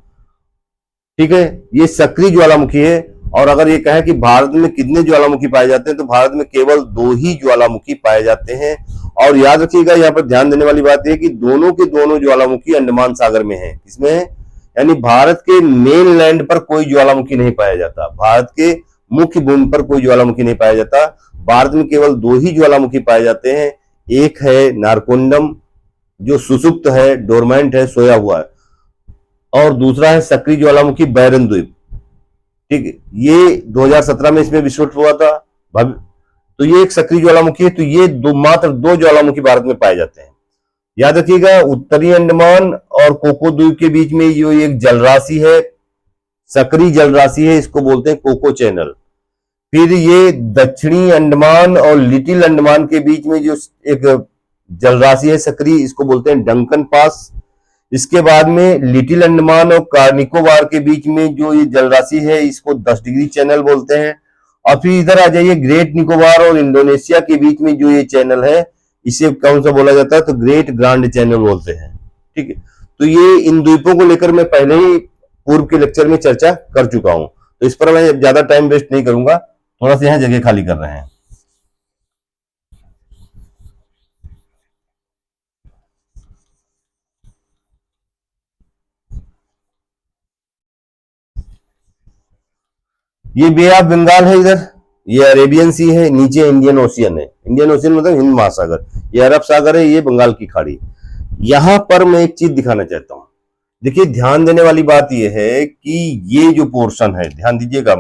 ठीक है, ये सक्रिय ज्वालामुखी है। और अगर ये कहें कि भारत में कितने ज्वालामुखी पाए जाते हैं, तो भारत में केवल 2 ही ज्वालामुखी पाए जाते हैं। और याद रखिएगा, यहाँ पर ध्यान देने वाली बात यह कि दोनों के दोनों ज्वालामुखी अंडमान सागर में है। किसमें है? यानी भारत के मेन लैंड पर कोई ज्वालामुखी नहीं पाया जाता, भारत के मुख्य भूमि पर कोई ज्वालामुखी नहीं पाया जाता। भारत में केवल 2 ही ज्वालामुखी पाए जाते हैं। एक है नारकोंडम जो सुसुप्त है, डोरमेंट है, सोया हुआ है। और दूसरा है सक्रिय ज्वालामुखी बैरन द्वीप। ठीक है, ये 2017 में इसमें विस्फोट हुआ था। तो ये एक सक्रिय ज्वालामुखी है। तो ये मात्र दो ज्वालामुखी भारत में पाए जाते हैं। याद रखिएगा, उत्तरी अंडमान और कोको द्वीप के बीच में जो एक जलराशि है, सक्रिय जलराशि है, इसको बोलते हैं कोको चैनल। फिर ये दक्षिणी अंडमान और लिटिल अंडमान के बीच में जो एक जलराशि है सक्रिय, इसको बोलते हैं डंकन पास। इसके बाद में लिटिल अंडमान और कार निकोबार के बीच में जो ये जलराशि है, इसको 10 डिग्री चैनल बोलते हैं। और फिर इधर आ जाइए, ग्रेट निकोबार और इंडोनेशिया के बीच में जो ये चैनल है, इसे कौन सा बोला जाता है, तो ग्रेट ग्रांड चैनल बोलते हैं। ठीक है, तो ये इन द्वीपों को लेकर मैं पहले ही पूर्व के लेक्चर में चर्चा कर चुका हूं, तो इस पर मैं ज्यादा टाइम वेस्ट नहीं करूंगा। थोड़ा सा यहां जगह खाली कर रहे हैं। ये बे ऑफ बंगाल है इधर, ये अरेबियन सी है, नीचे इंडियन ओशियन है। इंडियन ओशियन मतलब हिंद महासागर, ये अरब सागर है, ये बंगाल की खाड़ी। यहां पर मैं एक चीज दिखाना चाहता हूं। देखिए, ध्यान देने वाली बात यह है कि ये जो पोर्शन है, ध्यान दीजिएगा,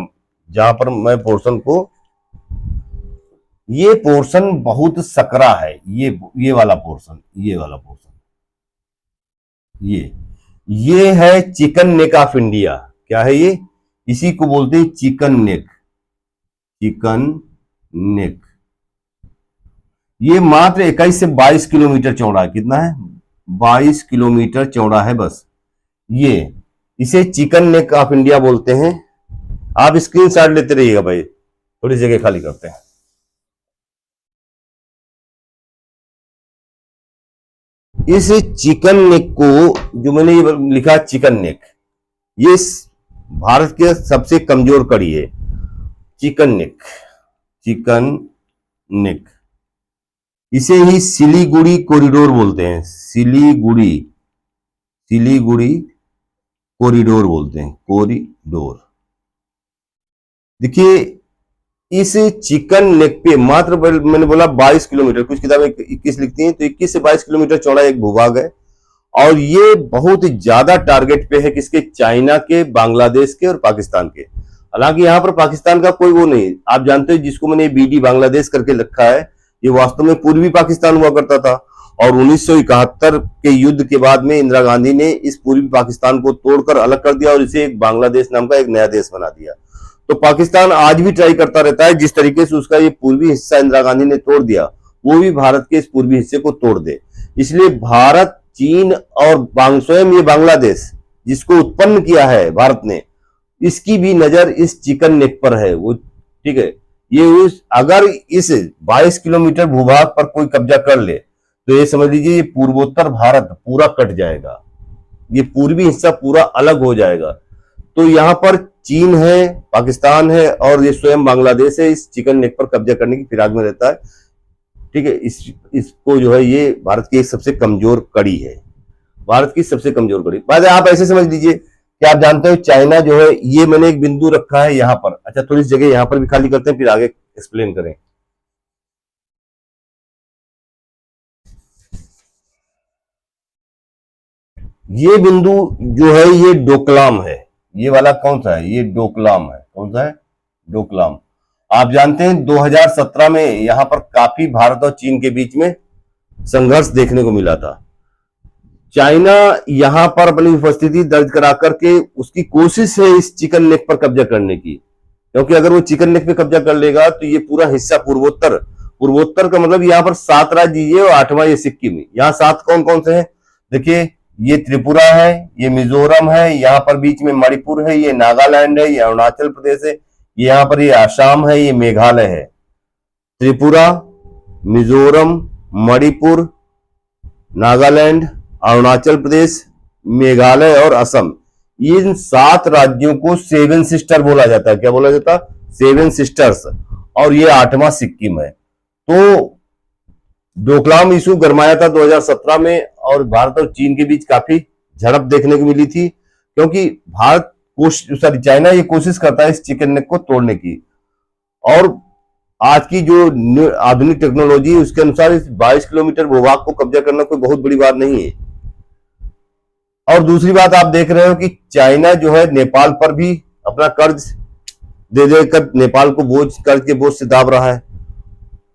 जहां पर मैं पोर्शन को, ये पोर्शन बहुत सकरा है। ये वाला पोर्शन, ये वाला पोर्शन, ये है चिकन नेक ऑफ इंडिया। क्या है ये? इसी को बोलते हैं चिकन नेक। चिकन नेक ये मात्र 21 से 22 किलोमीटर चौड़ा है। कितना है? 22 किलोमीटर चौड़ा है बस। ये इसे चिकन नेक ऑफ इंडिया बोलते हैं। आप स्क्रीनशॉट लेते रहिएगा भाई, थोड़ी जगह खाली करते हैं। इस चिकन नेक को, जो मैंने ये लिखा चिकन नेक, ये भारत के सबसे कमजोर कड़ी है। चिकन नेक, चिकन नेक, इसे ही सिलीगुड़ी कॉरिडोर बोलते हैं। सिलीगुड़ी, सिलीगुड़ी कॉरिडोर बोलते हैं, कॉरिडोर। देखिए, इस चिकन नेक पे मात्र, मैंने बोला 22 किलोमीटर, कुछ किताबें 21 लिखती हैं, तो 21 से 22 किलोमीटर चौड़ा एक भूभाग है। और ये बहुत ज्यादा टारगेट पे है किसके? चाइना के, बांग्लादेश के और पाकिस्तान के। हालांकि यहां पर पाकिस्तान का कोई वो नहीं। आप जानते हो, जिसको मैंने बीडी बांग्लादेश करके रखा है, ये वास्तव में पूर्वी पाकिस्तान हुआ करता था। और 1971 के युद्ध के बाद में इंदिरा गांधी ने इस पूर्वी पाकिस्तान को तोड़कर अलग कर दिया और इसे एक बांग्लादेश नाम का एक नया देश बना दिया। तो पाकिस्तान आज भी ट्राई करता रहता है, जिस तरीके से उसका ये पूर्वी हिस्सा इंदिरा गांधी ने तोड़ दिया, वो भी भारत के इस पूर्वी हिस्से को तोड़ दे। इसलिए भारत, चीन और स्वयं ये बांग्लादेश, जिसको उत्पन्न किया है भारत ने, इसकी भी नजर इस चिकन नेक पर है। वो ठीक है, ये अगर इस 22 किलोमीटर भूभाग पर कोई कब्जा कर ले, तो ये समझ लीजिए, ये पूर्वोत्तर भारत पूरा कट जाएगा, ये पूर्वी हिस्सा पूरा अलग हो जाएगा। तो यहां पर चीन है, पाकिस्तान है और ये स्वयं बांग्लादेश है, इस चिकन नेक पर कब्जा करने की फिराक में रहता है। ठीक है, इसको जो है, ये भारत की एक सबसे कमजोर कड़ी है, भारत की सबसे कमजोर कड़ी। बात है, आप ऐसे समझ लीजिए कि आप जानते हो चाइना जो है, ये मैंने एक बिंदु रखा है यहां पर। अच्छा, थोड़ी जगह यहां पर भी खाली करते हैं, फिर आगे एक्सप्लेन करें। ये बिंदु जो है, ये डोकलाम है। ये वाला कौन सा है? ये डोकलाम है। कौन सा है? डोकलाम। आप जानते हैं 2017 में यहां पर काफी भारत और चीन के बीच में संघर्ष देखने को मिला था। चाइना यहां पर अपनी उपस्थिति दर्ज करा करके उसकी कोशिश है इस चिकन नेक पर कब्जा करने की, क्योंकि अगर वो चिकन नेक पे कब्जा कर लेगा तो ये पूरा हिस्सा पूर्वोत्तर, पूर्वोत्तर का मतलब यहां पर 7 राज्य ये और 8वां ये सिक्किम। यहां 7 कौन कौन से हैं? देखिए, ये त्रिपुरा है, ये मिजोरम है, यहाँ पर बीच में मणिपुर है, ये नागालैंड है, ये अरुणाचल प्रदेश है, ये यहाँ पर ये आसाम है, ये मेघालय है। त्रिपुरा, मिजोरम, मणिपुर, नागालैंड, अरुणाचल प्रदेश, मेघालय और असम, इन 7 राज्यों को 7 सिस्टर बोला जाता है। क्या बोला जाता है? 7 सिस्टर्स। और ये 8वां सिक्किम है। तो डोकलाम इशू गरमाया था 2017 में, और भारत और चीन के बीच काफी झड़प देखने को मिली थी, क्योंकि चाइना ये कोशिश करता है इस चिकन नेक को तोड़ने की। और आज की जो आधुनिक टेक्नोलॉजी है, उसके अनुसार इस 22 किलोमीटर भूभाग को कब्जा करना कोई बहुत बड़ी बात नहीं है। और दूसरी बात आप देख रहे हो कि चाइना जो है नेपाल पर भी अपना कर्ज दे देकर नेपाल को कर्ज के बोझ से दाब रहा है।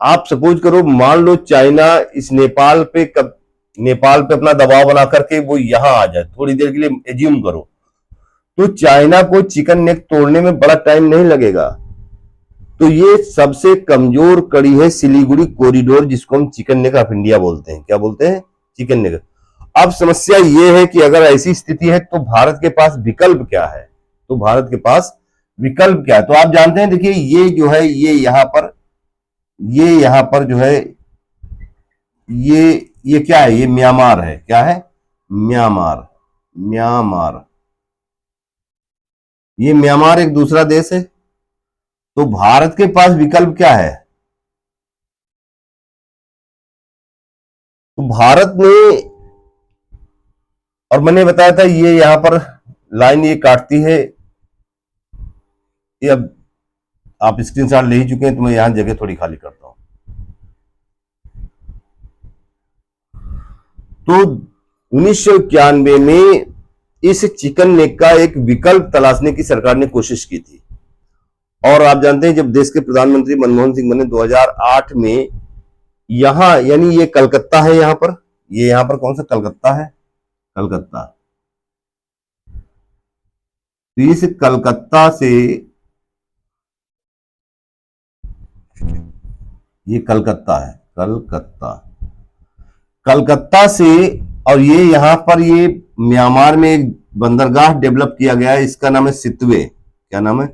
आप सपोज करो, मान लो चाइना इस नेपाल पे अपना दबाव बना करके वो यहां आ जाए, थोड़ी देर के लिए एज्यूम करो, तो चाइना को चिकन नेक तोड़ने में बड़ा टाइम नहीं लगेगा। तो ये सबसे कमजोर कड़ी है सिलीगुड़ी कॉरिडोर, जिसको हम चिकन नेक ऑफ इंडिया बोलते हैं। क्या बोलते हैं? Chicken neck. अब समस्या ये है कि अगर ऐसी स्थिति है तो भारत के पास विकल्प क्या है? तो भारत के पास विकल्प क्या है? तो आप जानते हैं, देखिए ये जो है ये यहां पर जो है ये क्या है? ये म्यांमार है। क्या है? म्यांमार। म्यांमार, ये म्यांमार एक दूसरा देश है। तो भारत के पास विकल्प क्या है? तो भारत ने, और मैंने बताया था ये यहां पर लाइन ये काटती है, ये अब आप स्क्रीनशॉट ले ही चुके हैं, तो मैं यहां जगह थोड़ी खाली करता हूं। तो 1991 में इस चिकन नेक का एक विकल्प तलाशने की सरकार ने कोशिश की थी। और आप जानते हैं, जब देश के प्रधानमंत्री मनमोहन सिंह बने 2008 में, यहां यानी ये कलकत्ता है, यहां पर ये यहां पर कौन सा कलकत्ता है? कलकत्ता। तो इस कलकत्ता से, ये कलकत्ता है, कलकत्ता, कलकत्ता से, और ये यहां पर ये म्यांमार में एक बंदरगाह डेवलप किया गया है, इसका नाम है सितवे। क्या नाम है?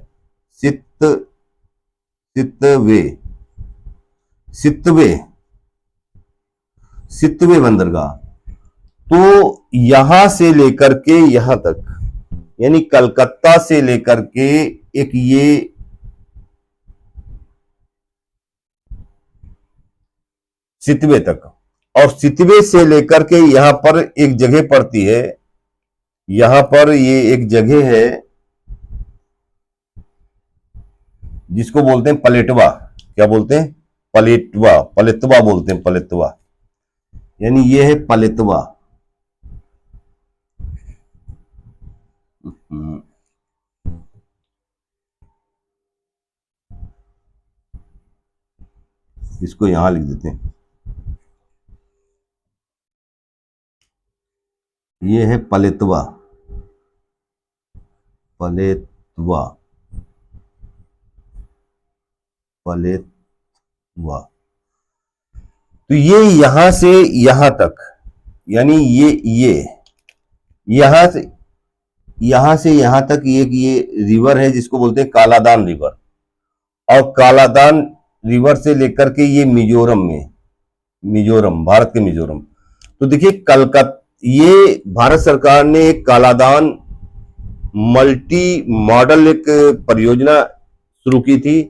सितवे, सितवे, सितवे बंदरगाह। तो यहां से लेकर के यहां तक, यानी कलकत्ता से लेकर के एक ये सितवे तक, और सितवे से लेकर के यहां पर एक जगह पड़ती है, यहां पर ये एक जगह है जिसको बोलते हैं पलेटवा। क्या बोलते हैं? पलेटवा, पलेतवा बोलते हैं, पलेतवा, यानी ये है पलेतवा। इसको यहां लिख देते हैं, ये है पलेतवा, पलेतवा, पलेतवा। तो ये यहां से यहां तक, यानी ये यहां से यहां तक ये रिवर है जिसको बोलते हैं कालादान रिवर। और कालादान रिवर से लेकर के ये मिजोरम में, मिजोरम, भारत के मिजोरम। तो देखिए कलकत्ता, ये भारत सरकार ने एक कालादान मल्टी मॉडल एक परियोजना शुरू की थी,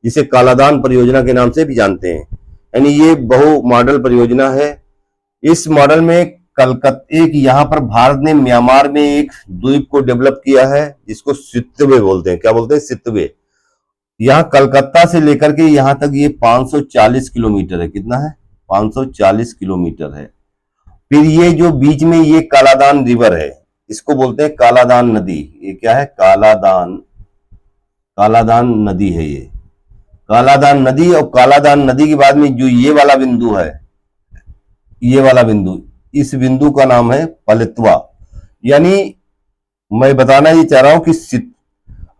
जिसे कालादान परियोजना के नाम से भी जानते हैं। यानी ये बहु मॉडल परियोजना है। इस मॉडल में कलकत्ता, एक यहां पर भारत ने म्यांमार में एक द्वीप को डेवलप किया है जिसको सितवे बोलते हैं। क्या बोलते हैं? सितवे। यहां कलकत्ता से लेकर के यहां तक ये 540 किलोमीटर है। कितना है? 540 किलोमीटर है। फिर ये जो बीच में ये कालादान रिवर है, इसको बोलते हैं कालादान नदी। ये क्या है? कालादान, कालादान नदी है ये, कालादान नदी। और कालादान नदी के बाद में जो ये वाला बिंदु है, ये वाला बिंदु, इस बिंदु का नाम है पलेतवा। यानी मैं बताना ये चाह रहा हूं कि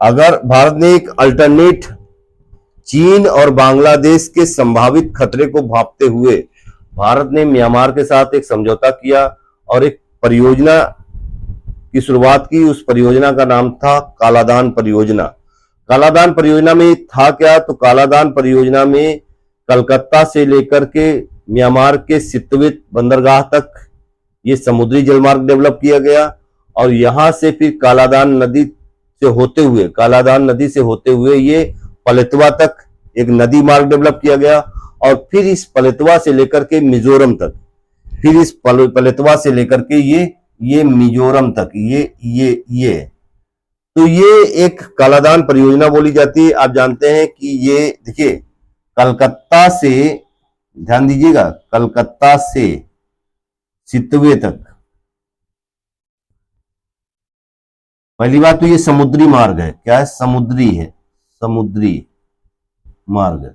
अगर भारत ने एक अल्टरनेट चीन और बांग्लादेश के संभावित खतरे को भांपते हुए भारत ने म्यांमार के साथ एक समझौता किया और एक परियोजना की शुरुआत की। उस परियोजना का नाम था कालादान परियोजना। कालादान परियोजना में था क्या? तो कालादान परियोजना में कलकत्ता से लेकर के म्यांमार के सितवे बंदरगाह तक ये समुद्री जलमार्ग डेवलप किया गया। और यहां से फिर कालादान नदी से होते हुए, कालादान नदी से होते हुए ये पलेतवा तक एक नदी मार्ग डेवलप किया गया। और फिर इस पलेतवा से लेकर के मिजोरम तक, फिर इस पलेतवा से लेकर के ये मिजोरम तक, ये तो ये एक कालादान परियोजना बोली जाती है। आप जानते हैं कि ये देखिए कलकत्ता से, ध्यान दीजिएगा, कलकत्ता से सितवे तक, पहली बात तो ये समुद्री मार्ग है, क्या है, समुद्री है, समुद्री मार्ग,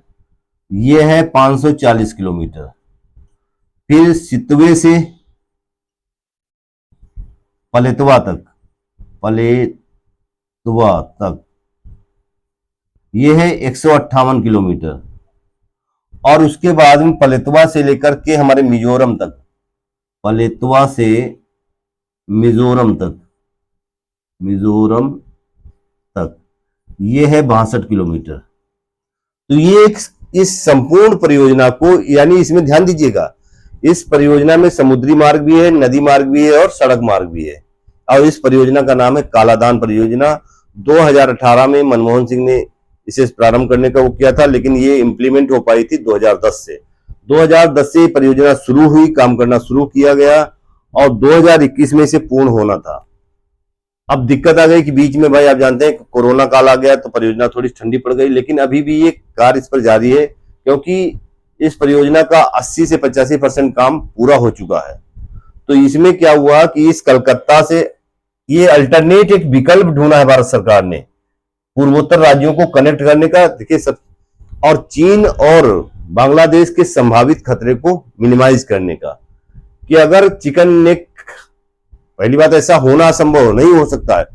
ये है 540 किलोमीटर। फिर सितवे से पलेतवा तक, पलेतवा तक ये है 158 किलोमीटर। और उसके बाद में पलेतवा से लेकर के हमारे मिजोरम तक, पलेतवा से मिजोरम तक, मिजोरम तक ये है 62 किलोमीटर। तो ये इस संपूर्ण परियोजना को, यानी इसमें ध्यान दीजिएगा, इस परियोजना में समुद्री मार्ग भी है, नदी मार्ग भी है और सड़क मार्ग भी है। और इस परियोजना का नाम है कालादान परियोजना। 2018 में मनमोहन सिंह ने इसे प्रारंभ करने का वो किया था, लेकिन ये इंप्लीमेंट हो पाई थी 2010 से। 2010 से परियोजना शुरू हुई, काम करना शुरू किया गया और 2021 में इसे पूर्ण होना था। अब दिक्कत आ गई कि बीच में, भाई आप जानते हैं, कोरोना काल आ गया तो परियोजना थोड़ी ठंडी पड़ गई, लेकिन अभी भी ये कार्य इस पर जारी है, क्योंकि इस परियोजना का 80 से 85% काम पूरा हो चुका है। तो इसमें क्या हुआ कि इस कलकत्ता से ये अल्टरनेट एक विकल्प ढूंढा है भारत सरकार ने पूर्वोत्तर राज्यों को कनेक्ट करने का। देखिए सब, और चीन और बांग्लादेश के संभावित खतरे को मिनिमाइज करने का, कि अगर चिकन नेक, पहली बात ऐसा होना असंभव नहीं हो सकता है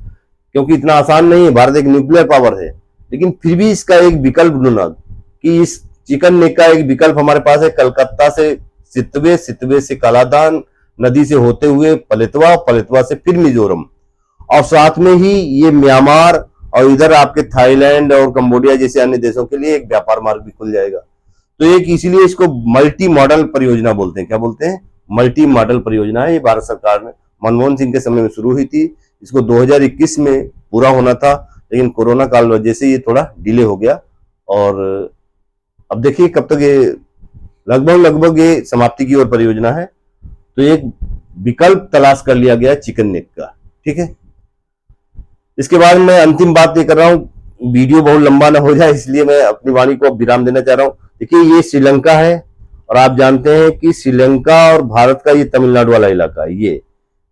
क्योंकि इतना आसान नहीं है, भारत एक न्यूक्लियर पावर है, लेकिन फिर भी इसका एक विकल्प ढूंढना, कि इस चिकन नेक का एक विकल्प हमारे पास है, कलकत्ता से सितवे, सितवे से कालादान, नदी से होते हुए पलेतवा, पलेतवा से फिर मिजोरम, और साथ में ही ये म्यांमार और इधर आपके थाईलैंड और कंबोडिया जैसे अन्य देशों के लिए एक व्यापार मार्ग भी खुल जाएगा। तो एक इसीलिए इसको मल्टी मॉडल परियोजना बोलते हैं। क्या बोलते हैं? मल्टी मॉडल परियोजना है। ये भारत सरकार ने मनमोहन सिंह के समय में शुरू हुई थी, इसको 2021 में पूरा होना था, लेकिन कोरोना काल वजह से ये थोड़ा डिले हो गया। और अब देखिए कब तक ये लगभग ये समाप्ति की ओर परियोजना है। तो एक विकल्प तलाश कर लिया गया चिकन नेक का। ठीक है, इसके बाद मैं अंतिम बात ये कर रहा हूँ, वीडियो बहुत लंबा ना हो जाए, इसलिए मैं अपनी वाणी को विराम देना चाह रहा हूँ। देखिए ये श्रीलंका है, और आप जानते हैं कि श्रीलंका और भारत का ये तमिलनाडु वाला इलाका है। ये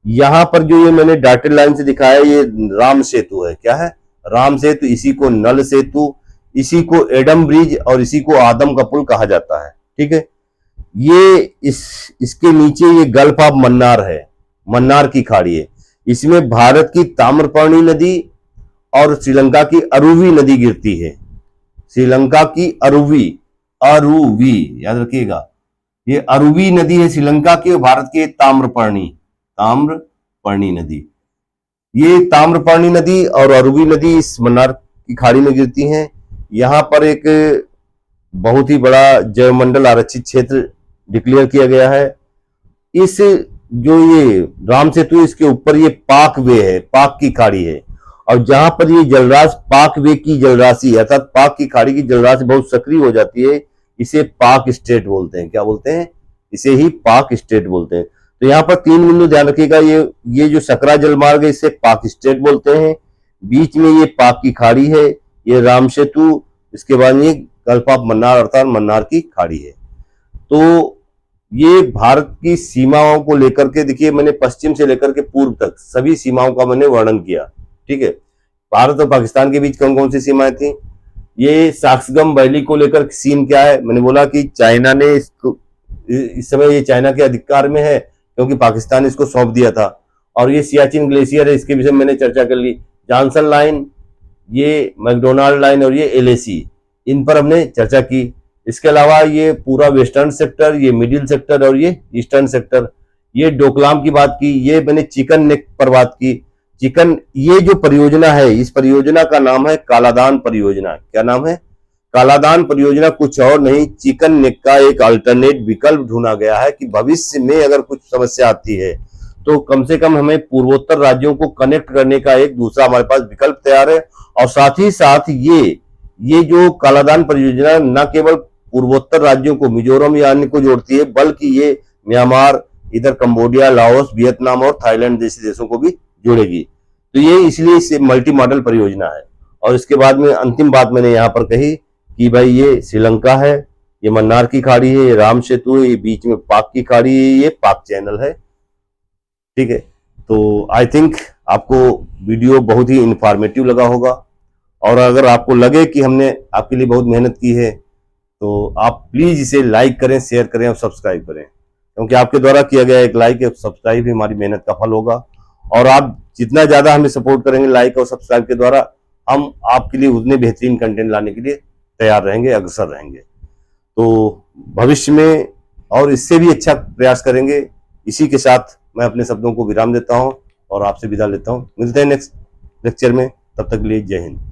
यहाँ पर जो ये मैंने डॉटेड लाइन से दिखाया, ये राम सेतु है। क्या है? राम सेतु। इसी को नल सेतु, इसी को एडम ब्रिज और इसी को आदम का पुल कहा जाता है। ठीक है, ये इसके नीचे ये गल्फ ऑफ मन्नार है, मन्नार की खाड़ी है। इसमें भारत की ताम्रपर्णी नदी और श्रीलंका की अरुवी नदी गिरती है। श्रीलंका की अरुवी, अरुवी याद रखिएगा, ये अरुवी नदी है श्रीलंका की, और भारत की ताम्रपर्णी, ताम्रपर्णी नदी। ये ताम्रपर्णी नदी और अरुवी नदी इस मन्नार की खाड़ी में गिरती हैं। यहाँ पर एक बहुत ही बड़ा जैवमंडल आरक्षित क्षेत्र डिक्लेयर किया गया है। इस जो ये राम सेतु, इसके ऊपर ये पाक वे है, पाक की खाड़ी है, और जहां पर ये जलराशि, पाक वे की जलराशि अर्थात पाक की खाड़ी की जलराशि बहुत सक्रिय हो जाती है, इसे पाक स्टेट बोलते हैं। क्या बोलते हैं? इसे ही पाक स्टेट बोलते हैं। तो यहाँ पर 3 बिंदु ध्यान रखिएगा, ये जो सकरा जलमार्ग है इसे पाक स्टेट बोलते हैं, बीच में ये पाक की खाड़ी है, ये राम सेतु, इसके बाद ये गल्फ ऑफ मन्नार अर्थात मन्नार की खाड़ी है। तो ये भारत की सीमाओं को लेकर के, देखिए मैंने पश्चिम से लेकर के पूर्व तक सभी सीमाओं का मैंने वर्णन किया। ठीक है, भारत और पाकिस्तान के बीच कौन कौन सी सीमाएं थी, ये साक्सगम वैली को लेकर सीन क्या है, मैंने बोला कि चाइना ने इसको, इस समय ये चाइना के अधिकार में है क्योंकि पाकिस्तान इसको सौंप दिया था। और ये सियाचिन ग्लेशियर है, इसके विषय में मैंने चर्चा कर ली। जॉनसन लाइन, ये मैकडोनाल्ड लाइन और ये एलएसी, इन पर हमने चर्चा की। इसके अलावा ये पूरा वेस्टर्न सेक्टर, ये मिडिल सेक्टर और ये ईस्टर्न सेक्टर, ये डोकलाम की बात की, ये मैंने चिकन नेक पर बात की। चिकन, ये जो परियोजना है, इस परियोजना का नाम है कालादान परियोजना। क्या नाम है? कालादान परियोजना। कुछ और नहीं, चिकन नेक का एक अल्टरनेट विकल्प ढूंढा गया है कि भविष्य में अगर कुछ समस्या आती है तो कम से कम हमें पूर्वोत्तर राज्यों को कनेक्ट करने का एक दूसरा हमारे पास विकल्प तैयार है। और साथ ही साथ ये जो कालादान परियोजना न केवल पूर्वोत्तर राज्यों को, मिजोरम या अन्य को जोड़ती है, बल्कि ये म्यांमार, इधर कंबोडिया, लाओस, वियतनाम और थाईलैंड जैसे देशों को भी जोड़ेगी। तो ये इसलिए इसे मल्टी मॉडल परियोजना है। और इसके बाद में अंतिम बात मैंने यहाँ पर कही कि भाई ये श्रीलंका है, ये मन्नार की खाड़ी है, ये राम सेतु है, ये बीच में पाक की खाड़ी है, ये पाक चैनल है। ठीक है, तो आई थिंक आपको वीडियो बहुत ही इंफॉर्मेटिव लगा होगा, और अगर आपको लगे कि हमने आपके लिए बहुत मेहनत की है तो आप प्लीज इसे लाइक करें, शेयर करें और सब्सक्राइब करें, क्योंकि आपके द्वारा किया गया एक लाइक और सब्सक्राइब ही हमारी मेहनत का फल होगा। और आप जितना ज्यादा हमें सपोर्ट करेंगे लाइक और सब्सक्राइब के द्वारा, हम आपके लिए उतने बेहतरीन कंटेंट लाने के लिए तैयार रहेंगे, अग्रसर रहेंगे। तो भविष्य में और इससे भी अच्छा प्रयास करेंगे। इसी के साथ मैं अपने शब्दों को विराम देता हूं और आपसे विदा लेता हूं। मिलते हैं नेक्स्ट लेक्चर में, तब तक के लिए जय हिंद।